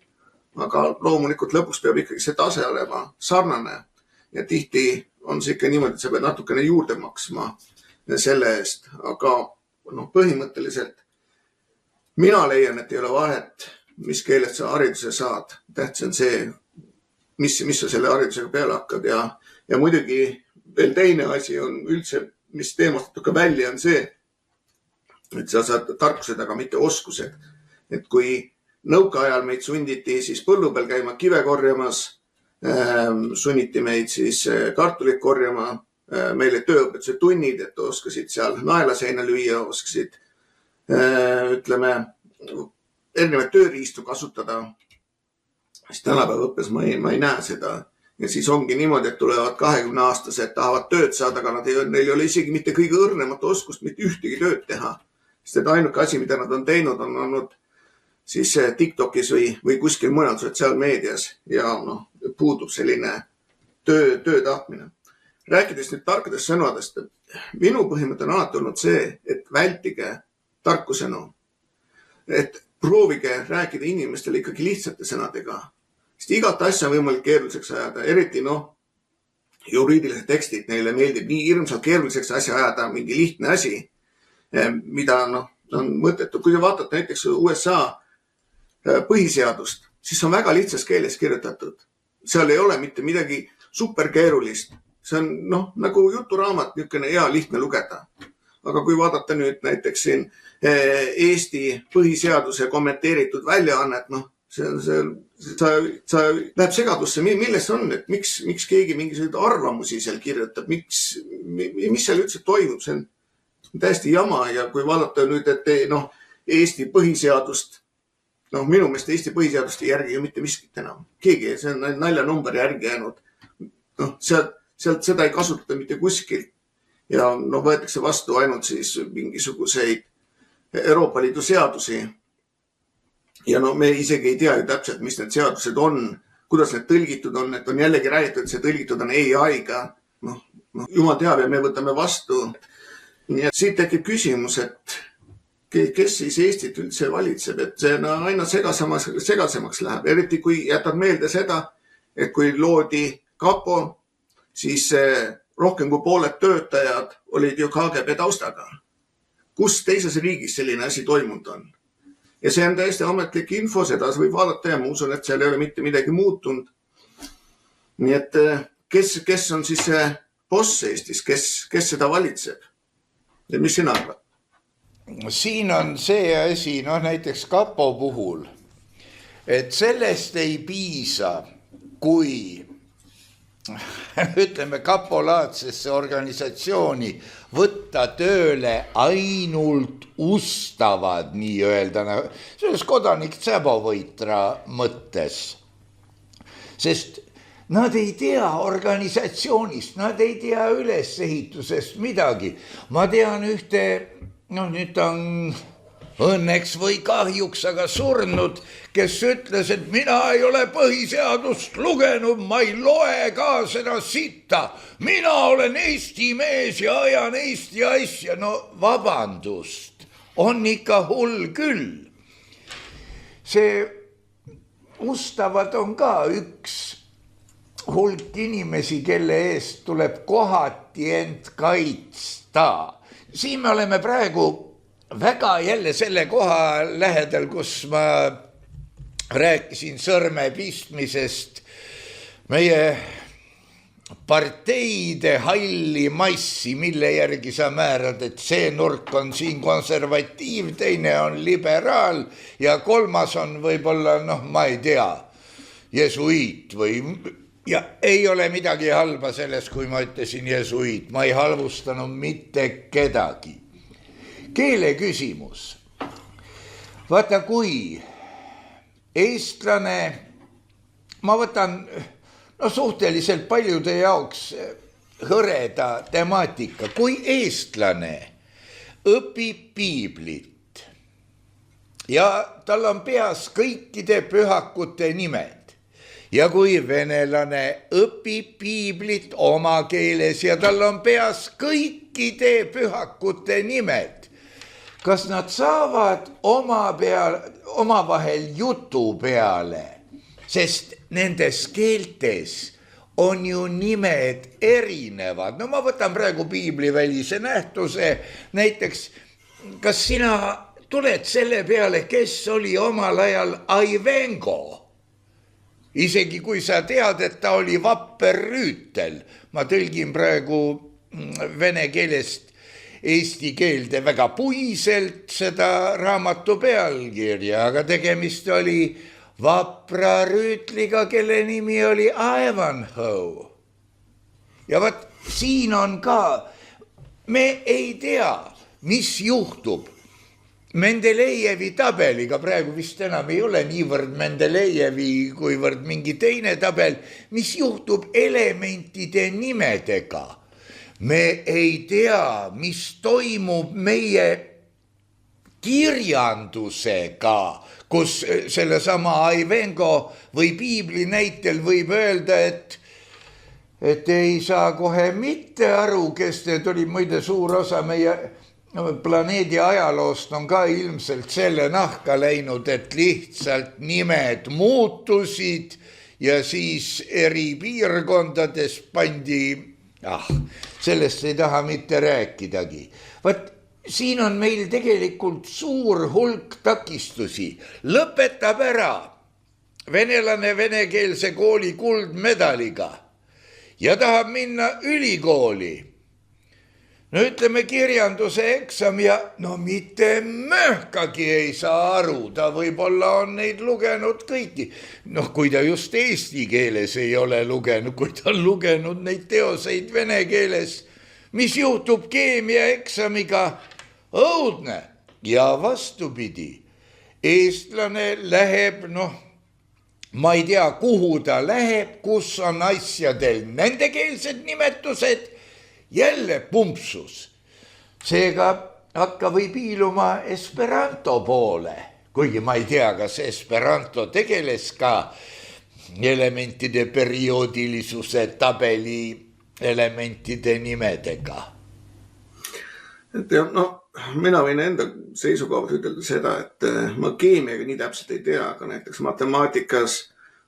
Aga loomulikult lõpuks peab ikkagi see tase olema sarnane ja tihti on see ikka niimoodi, et sa pead natukene juurde maksma selle eest. Aga põhimõtteliselt mina leian, et ei ole vahet, mis keeles sa hariduse saad. Tähtis on see, mis sa selle haridusega peale hakkad ja muidugi veel teine asi on üldse, mis teemast natuke välja on see, et sa saad tarkused, aga mitte oskused. Et kui nõukaajal meid sunditi siis põllu peal käima kive korjamas, sunniti meid siis kartulit korjama, meile tööõpetuse tunnid, et oskasid seal naelaseina lüüa, oskasid, ütleme, erinevaid tööriistu kasutada. Siis tänapäeva õppes ma ei näe seda. Ja siis ongi niimoodi, et tulevad 20-aastased, tahavad tööd saada, aga neil ei ole isegi mitte kõige õrnemat oskust, mitte ühtegi tööd teha. Sest ainuke asi, mida nad on teinud, on olnud siis TikTokis või kuskil mujal sotsiaalmeedias ja puudub selline töö tahtmine. Rääkides nüüd tarkadest sõnadest, minu põhimõte on alati olnud see, et vältige tarkusõnu. Et proovige rääkida inimestele ikkagi lihtsate sõnadega. Sest igat asja on võimalik keeruliseks ajada, eriti juriidilised tekstid, neile meeldib nii hirmsalt keeruliseks asja ajada mingi lihtne asi, mida on mõttetu. Kui te vaatate näiteks USA põhiseadust, siis on väga lihtsas keeles kirjutatud. Seal ei ole mitte midagi superkeerulist. See on nagu juturaamat, niisugune hea lihtne lugeda. Aga kui vaadata nüüd näiteks siin Eesti põhiseaduse kommenteeritud väljaannet, sa läheb segadusse, milles on, et miks keegi mingisuguseid arvamusi seal kirjutab, mis seal üldse toimub, see on täiesti jama. Ja kui vaadata nüüd, et Eesti põhiseadust, minu meelest Eesti põhiseadust ei järgi ju mitte miskit enam. Keegi, see on naljanumber järgi jäänud. Sealt seda ei kasutata mitte kuskil. Ja võetakse vastu ainult siis mingisuguseid Euroopa Liidu seadusi. Ja me isegi ei tea ju täpselt, mis need seadused on, kuidas need tõlgitud on, et on jällegi räägitud, et see tõlgitud on AI-ga. Jumal teab ja me võtame vastu. Nii et siit tekib küsimus, et kes siis Eestit üldse valitseb, et see aina segasemaks läheb. Eriti kui jätad meelde seda, et kui loodi kapo, siis rohkem kui pooled töötajad olid ju KGB taustaga. Kus teises riigis selline asi toimunud on? Ja see on täiesti ametlik info, seda võib vaadata ja ma usun, et seal ei ole mitte midagi muutunud. Nii et kes on siis see boss Eestis, kes seda valitseb? Ja mis sina arvad? Siin on see asi, näiteks kapo puhul, et sellest ei piisa, kui ütleme kapolaatsesse organisatsiooni võtta tööle ainult ustavad nii-öelda, selles kodanik Tsäbovõitra mõttes. Sest nad ei tea organisatsioonist, nad ei tea ülesehitusest midagi. Ma tean ühte, nüüd on õnneks või kahjuks aga surnud, kes ütles, et mina ei ole põhiseadust lugenud, ma ei loe ka seda sitta. Mina olen Eesti mees ja ajan Eesti asja. Vabandust, on ikka hull küll. See ustavad on ka üks hulk inimesi, kelle eest tuleb kohati end kaitsta. Siin me oleme praegu väga jälle selle koha lähedal, kus ma rääkisin sõrme pistmisest meie parteide halli massi, mille järgi sa määrad, et see nurk on siin konservatiiv, teine on liberaal ja kolmas on võib-olla, ma ei tea, jesuiit või... Ja ei ole midagi halba selles, kui ma ütlesin jesuiit, ma ei halvustanud mitte kedagi. Keele küsimus. Vaata, kui eestlane, ma võtan suhteliselt paljude jaoks hõreda temaatika, kui eestlane õpib piiblit ja tal on peas kõikide pühakute nimed ja kui venelane õpib piiblit oma keeles ja tal on peas kõikide pühakute nimed, kas nad saavad omavahel jutu peale, sest nendes keeltes on ju nimed erinevad. Ma võtan praegu piiblivälise nähtuse, näiteks, kas sina tuled selle peale, kes oli omal ajal Aivengo? Isegi kui sa tead, et ta oli vapper rüütel, ma tõlgin praegu vene keelest eesti keelde väga puiselt seda raamatu pealkirja, aga tegemist oli vapra rüütliga, kelle nimi oli Ivanhoe. Ja vaat siin on ka, me ei tea, mis juhtub Mendelejevi tabeliga, praegu vist enam ei ole niivõrd Mendelejevi kuivõrd mingi teine tabel, mis juhtub elementide nimedega. Me ei tea, mis toimub meie kirjandusega, kus sellesama Aivengo või piibli näitel võib öelda, et ei saa kohe mitte aru, kes need oli, muide suur osa meie planeedi ajaloost on ka ilmselt selle nahka läinud, et lihtsalt nimed muutusid ja siis eri piirkondades pandi, sellest ei taha mitte rääkidagi. Vaat siin on meil tegelikult suur hulk takistusi. Lõpetab ära venelane venekeelse kooli kuldmedaliga ja tahab minna ülikooli. No ütleme kirjanduse eksam ja no mitte möhkagi ei saa aru, ta võib-olla on neid lugenud kõiki. Noh, kui ta just eesti keeles ei ole lugenud, kui ta on lugenud neid teoseid vene keeles, mis juhtub keemia eksamiga, õudne. Ja vastupidi, eestlane läheb, ma ei tea, kuhu ta läheb, kus on asjadel nendekeelsed nimetused, jälle pumpsus. Seega hakka või piiluma Esperanto poole, kuigi ma ei tea, kas Esperanto tegeles ka elementide perioodilisuse tabeli elementide nimedega. Mina võin enda seisukohalt ütelda seda, et ma keemiaga nii täpselt ei tea, aga näiteks matemaatikas,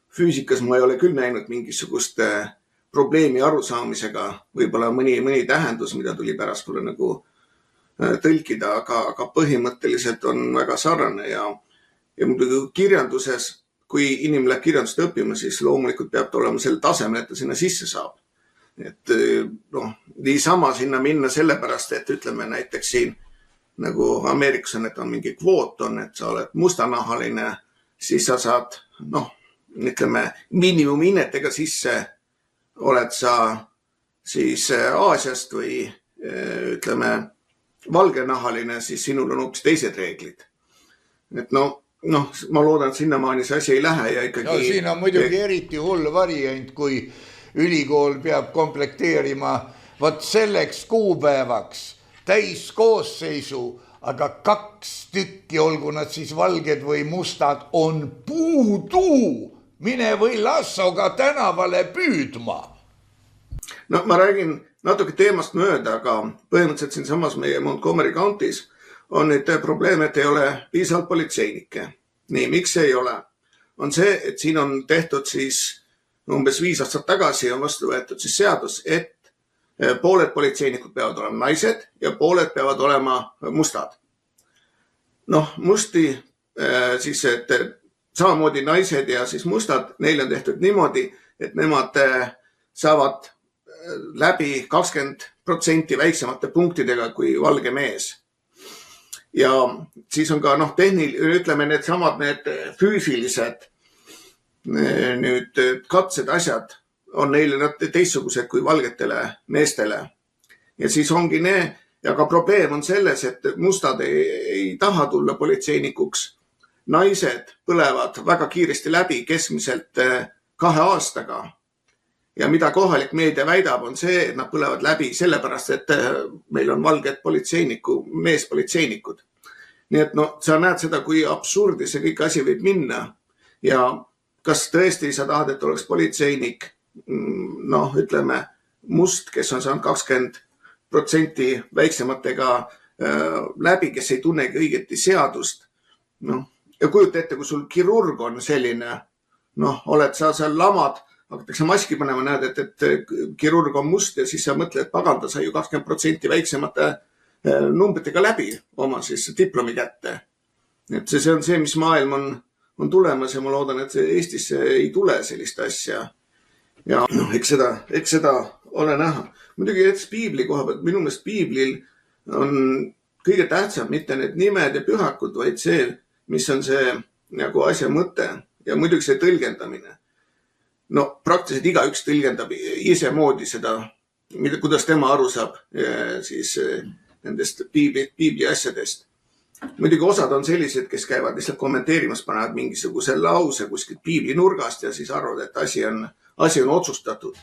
füüsikas ma ei ole küll näinud mingisugust probleemi arusaamisega, võib-olla mõni tähendus, mida tuli pärast mulle nagu tõlkida, aga põhimõtteliselt on väga sarnane ja muidugi kirjanduses, kui inimene läheb kirjandust õppima, siis loomulikult peab ta olema sel tasemel, et ta sinna sisse saab. Et niisama sinna minna sellepärast, et ütleme näiteks siin nagu Ameerikas on, et on mingi kvoot on, et sa oled mustanahaline, siis sa saad, ütleme miinimumhinnetega sisse oled sa siis Aasiast või ütleme valgenahaline, siis sinul on hoopis teised reeglid. Et ma loodan, et sinnamaani see asi ei lähe ja ikkagi... No siin on muidugi eriti hull variant, kui ülikool peab komplekteerima võt selleks kuupäevaks täiskoosseisu, aga 2 tükki, olgu nad siis valged või mustad, on puudu. Mine või lassoga tänavale püüdma. Ma räägin natuke teemast mööda, aga põhimõtteliselt siin samas meie Montgomery County's on nüüd probleem, et ei ole piisavalt politseinikke. Nii, miks ei ole? On see, et siin on tehtud siis umbes 5 aastat tagasi on vastu võetud siis seadus, et pooled politseinikud peavad olema naised ja pooled peavad olema mustad. Musti siis, et samamoodi naised ja siis mustad, neil on tehtud niimoodi, et nemad saavad läbi 20% väiksemate punktidega kui valge mees. Ja siis on ka ütleme need samad need füüsilised nüüd katsed asjad on neile teistsugused kui valgetele meestele. Ja siis ongi aga probleem on selles, et mustad ei taha tulla politseinikuks. Naised põlevad väga kiiresti läbi keskmiselt 2 aastaga. Ja mida kohalik meedia väidab, on see, et nad põlevad läbi sellepärast, et meil on valged meespolitseinikud. Nii et sa näed seda, kui absurdi see kõik asi võib minna. Ja kas tõesti sa tahad, et oleks politseinik, ütleme must, kes on saanud 20% väiksematega läbi, kes ei tunnegi õigeti seadust. Ja kujuta ette, kui sul kirurg on selline, oled sa seal lamad, hakatakse maski panema, näed, et kirurg on must ja siis sa mõtled, paganda sai ju 20% väiksemate numbritega läbi oma siis diplomi kätte. Et see on see, mis maailm on tulemas ja ma loodan, et Eestisse ei tule sellist asja. Ja eks seda ole näha. Muidugi piibli koha pealt, minu meelest piiblil on kõige tähtsam mitte need nimed ja pühakud, vaid see, mis on see nagu asja mõte ja muidugi see tõlgendamine. Praktiliselt igaüks tõlgendab isemoodi seda, kuidas tema aru saab siis nendest piibli asjadest. Muidugi osad on sellised, kes käivad lihtsalt kommenteerimas, panevad mingisuguse lause kuskilt piibli nurgast ja siis arvavad, et asi on otsustatud.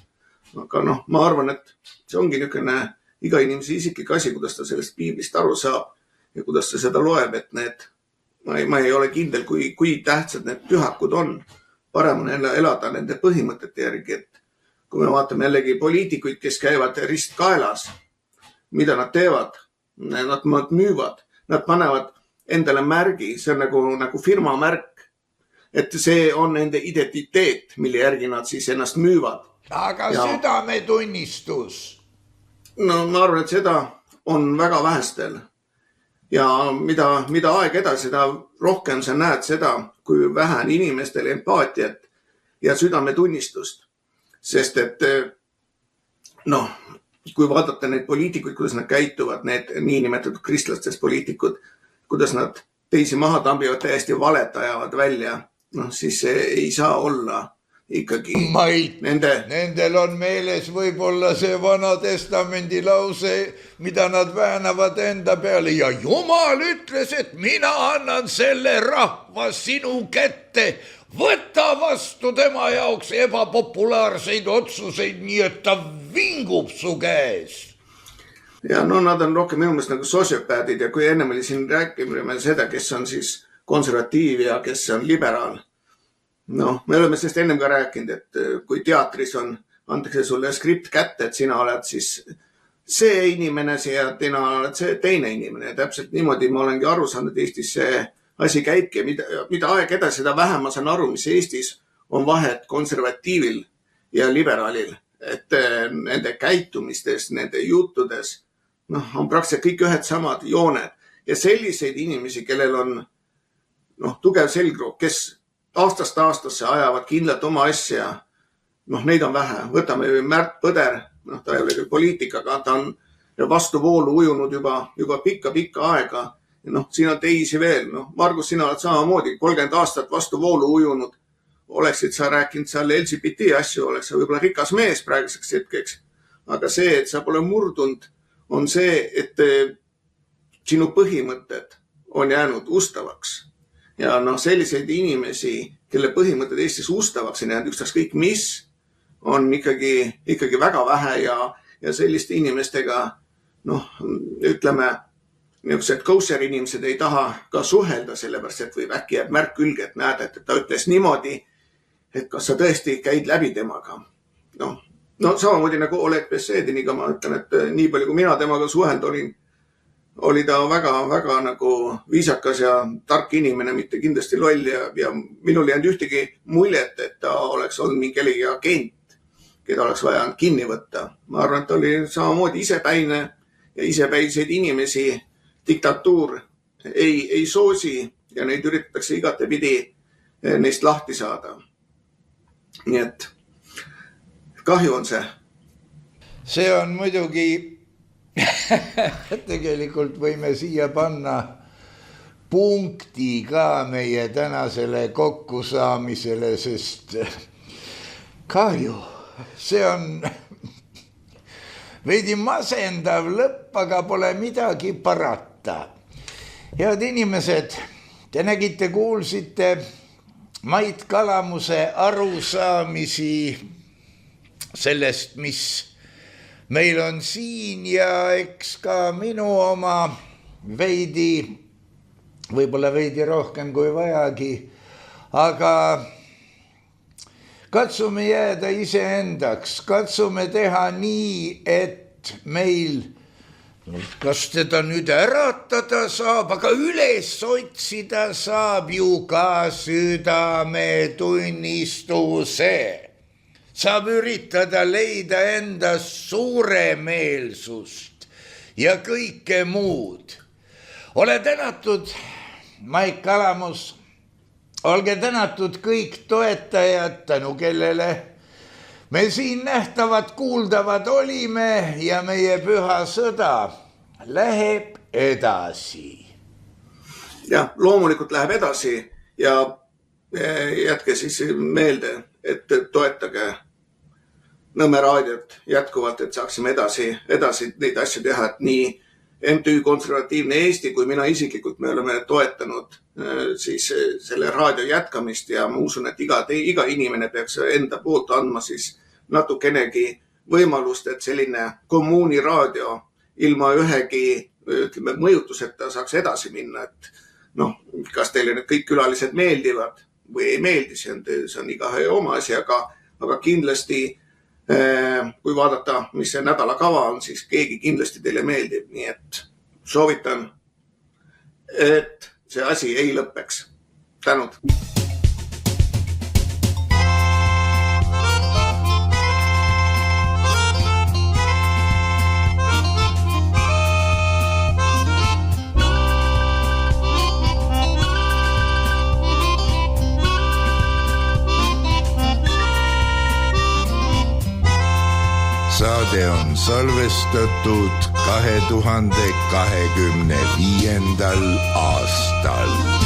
Aga ma arvan, et see ongi niisugune iga inimese isiklik asi, kuidas ta sellest piiblist aru saab ja kuidas ta seda loeb, et ma ei ole kindel, kui tähtsad need pühakud on. Parem on elada nende põhimõtete järgi, et kui me vaatame jällegi poliitikuid, kes käivad ristkaelas, mida nad teevad, Nad müüvad, nad panevad endale märgi, see on nagu firma märk, et see on nende identiteet, mille järgi nad siis ennast müüvad. Aga südametunnistus? No ma arvan, et seda on väga vähestel. Ja mida aeg edasi, seda rohkem sa näed seda, kui vähe on inimestel empaatiat ja südametunnistust. Sest et kui vaadata neid poliitikuid, kuidas nad käituvad, need niinimetatud kristlastest poliitikud, kuidas nad teisi maha tambivad, täiesti valet ajavad välja, siis see ei saa olla ikkagi Nendel on meeles võib-olla see Vana Testamendi lause, mida nad väänavad enda peale ja Jumal ütles, et mina annan selle rahva sinu kätte, võta vastu tema jaoks ebapopulaarseid otsuseid, nii et ta vingub su käes. Ja nad on rohkem minu meelest nagu sotsiopäädid ja kui ennem oli siin rääkimine seda, kes on siis konservatiiv ja kes on liberaal. Me oleme sellest ennem ka rääkinud, et kui teatris antakse sulle skript kätte, et sina oled siis see inimene ja tina oled see teine inimene. Ja täpselt niimoodi ma olengi aru saanud, et Eestis see asi käibki. Mida aeg edasi, seda vähem ma saan aru, mis Eestis on vahet konservatiivil ja liberaalil. Et nende käitumistes, nende juttudes on praktiliselt kõik ühed samad jooned. Ja selliseid inimesi, kellel on tugev selgroog, kes aastast aastasse ajavad kindlalt oma asja. Neid on vähe. Võtame Märt Põder, ta ei ole küll poliitikaga, ta on vastuvoolu ujunud juba pikka aega. Ja siin on teisi veel. Margus, sina oled samamoodi 30 aastat vastuvoolu ujunud. Oleksid sa rääkinud seal LGBT asju, oleks sa võib-olla rikas mees praeguseks hetkeks. Aga see, et sa pole murdunud, on see, et sinu põhimõtted on jäänud ustavaks. Ja selliseid inimesi, kelle põhimõtted Eestis ustavaks on jäänud ükskõik mis, on ikkagi väga vähe ja selliste inimestega, ütleme, niisugused kosher inimesed ei taha ka suhelda sellepärast, et võib äkki jääb märk külge, et näed, et ta ütles niimoodi, et kas sa tõesti käid läbi temaga. Samamoodi nagu Oleg Besediniga ma ütlen, et nii palju, kui mina temaga suheld oli ta väga nagu viisakas ja tark inimene, mitte kindlasti loll ja minul ei jäänud ühtegi muljet, et ta oleks olnud mingi kellegi agent, keda oleks vaja kinni võtta. Ma arvan, et oli samamoodi isepäine ja isepäiseid inimesi diktatuur ei soosi ja neid üritatakse igatepidi neist lahti saada. Nii et kahju on see. See on muidugi tegelikult võime siia panna punkti ka meie tänasele kokkusaamisele, sest kahju, see on veidi masendav lõpp, aga pole midagi parata. Head inimesed, te nägite, kuulsite Mait Kalamuse arusaamisi sellest, mis meil on siin ja eks ka minu oma võib-olla veidi rohkem kui vajagi, aga katsume jääda iseendaks, katsume teha nii, et meil, kas teda nüüd äratada saab, aga üles otsida saab ju ka südametunnistuse. Saab üritada leida endas suuremeelsust ja kõike muud. Ole tänatud, Mait Kalamus, olge tänatud kõik toetajad, tänu kellele me siin nähtavad, kuuldavad olime ja meie püha sõda läheb edasi. Jah, loomulikult läheb edasi ja jätke siis meelde, et toetage Nõmme raadiot jätkuvalt, et saaksime edasi neid asju teha, et nii MTÜ Konservatiivne Eesti kui mina isiklikult me oleme toetanud siis selle raadio jätkamist ja ma usun, et iga inimene peaks enda poolt andma siis natukenegi võimalust, et selline kommuuniraadio ilma ühegi mõjutuseta saaks edasi minna, et kas teile need kõik külalised meeldivad või ei meeldi, see on igaühe oma asi, aga kindlasti kui vaadata, mis see nädala kava on, siis keegi kindlasti teile meeldib, nii et soovitan, et see asi ei lõppeks. Tänud. Saade on salvestatud 2025. aastal.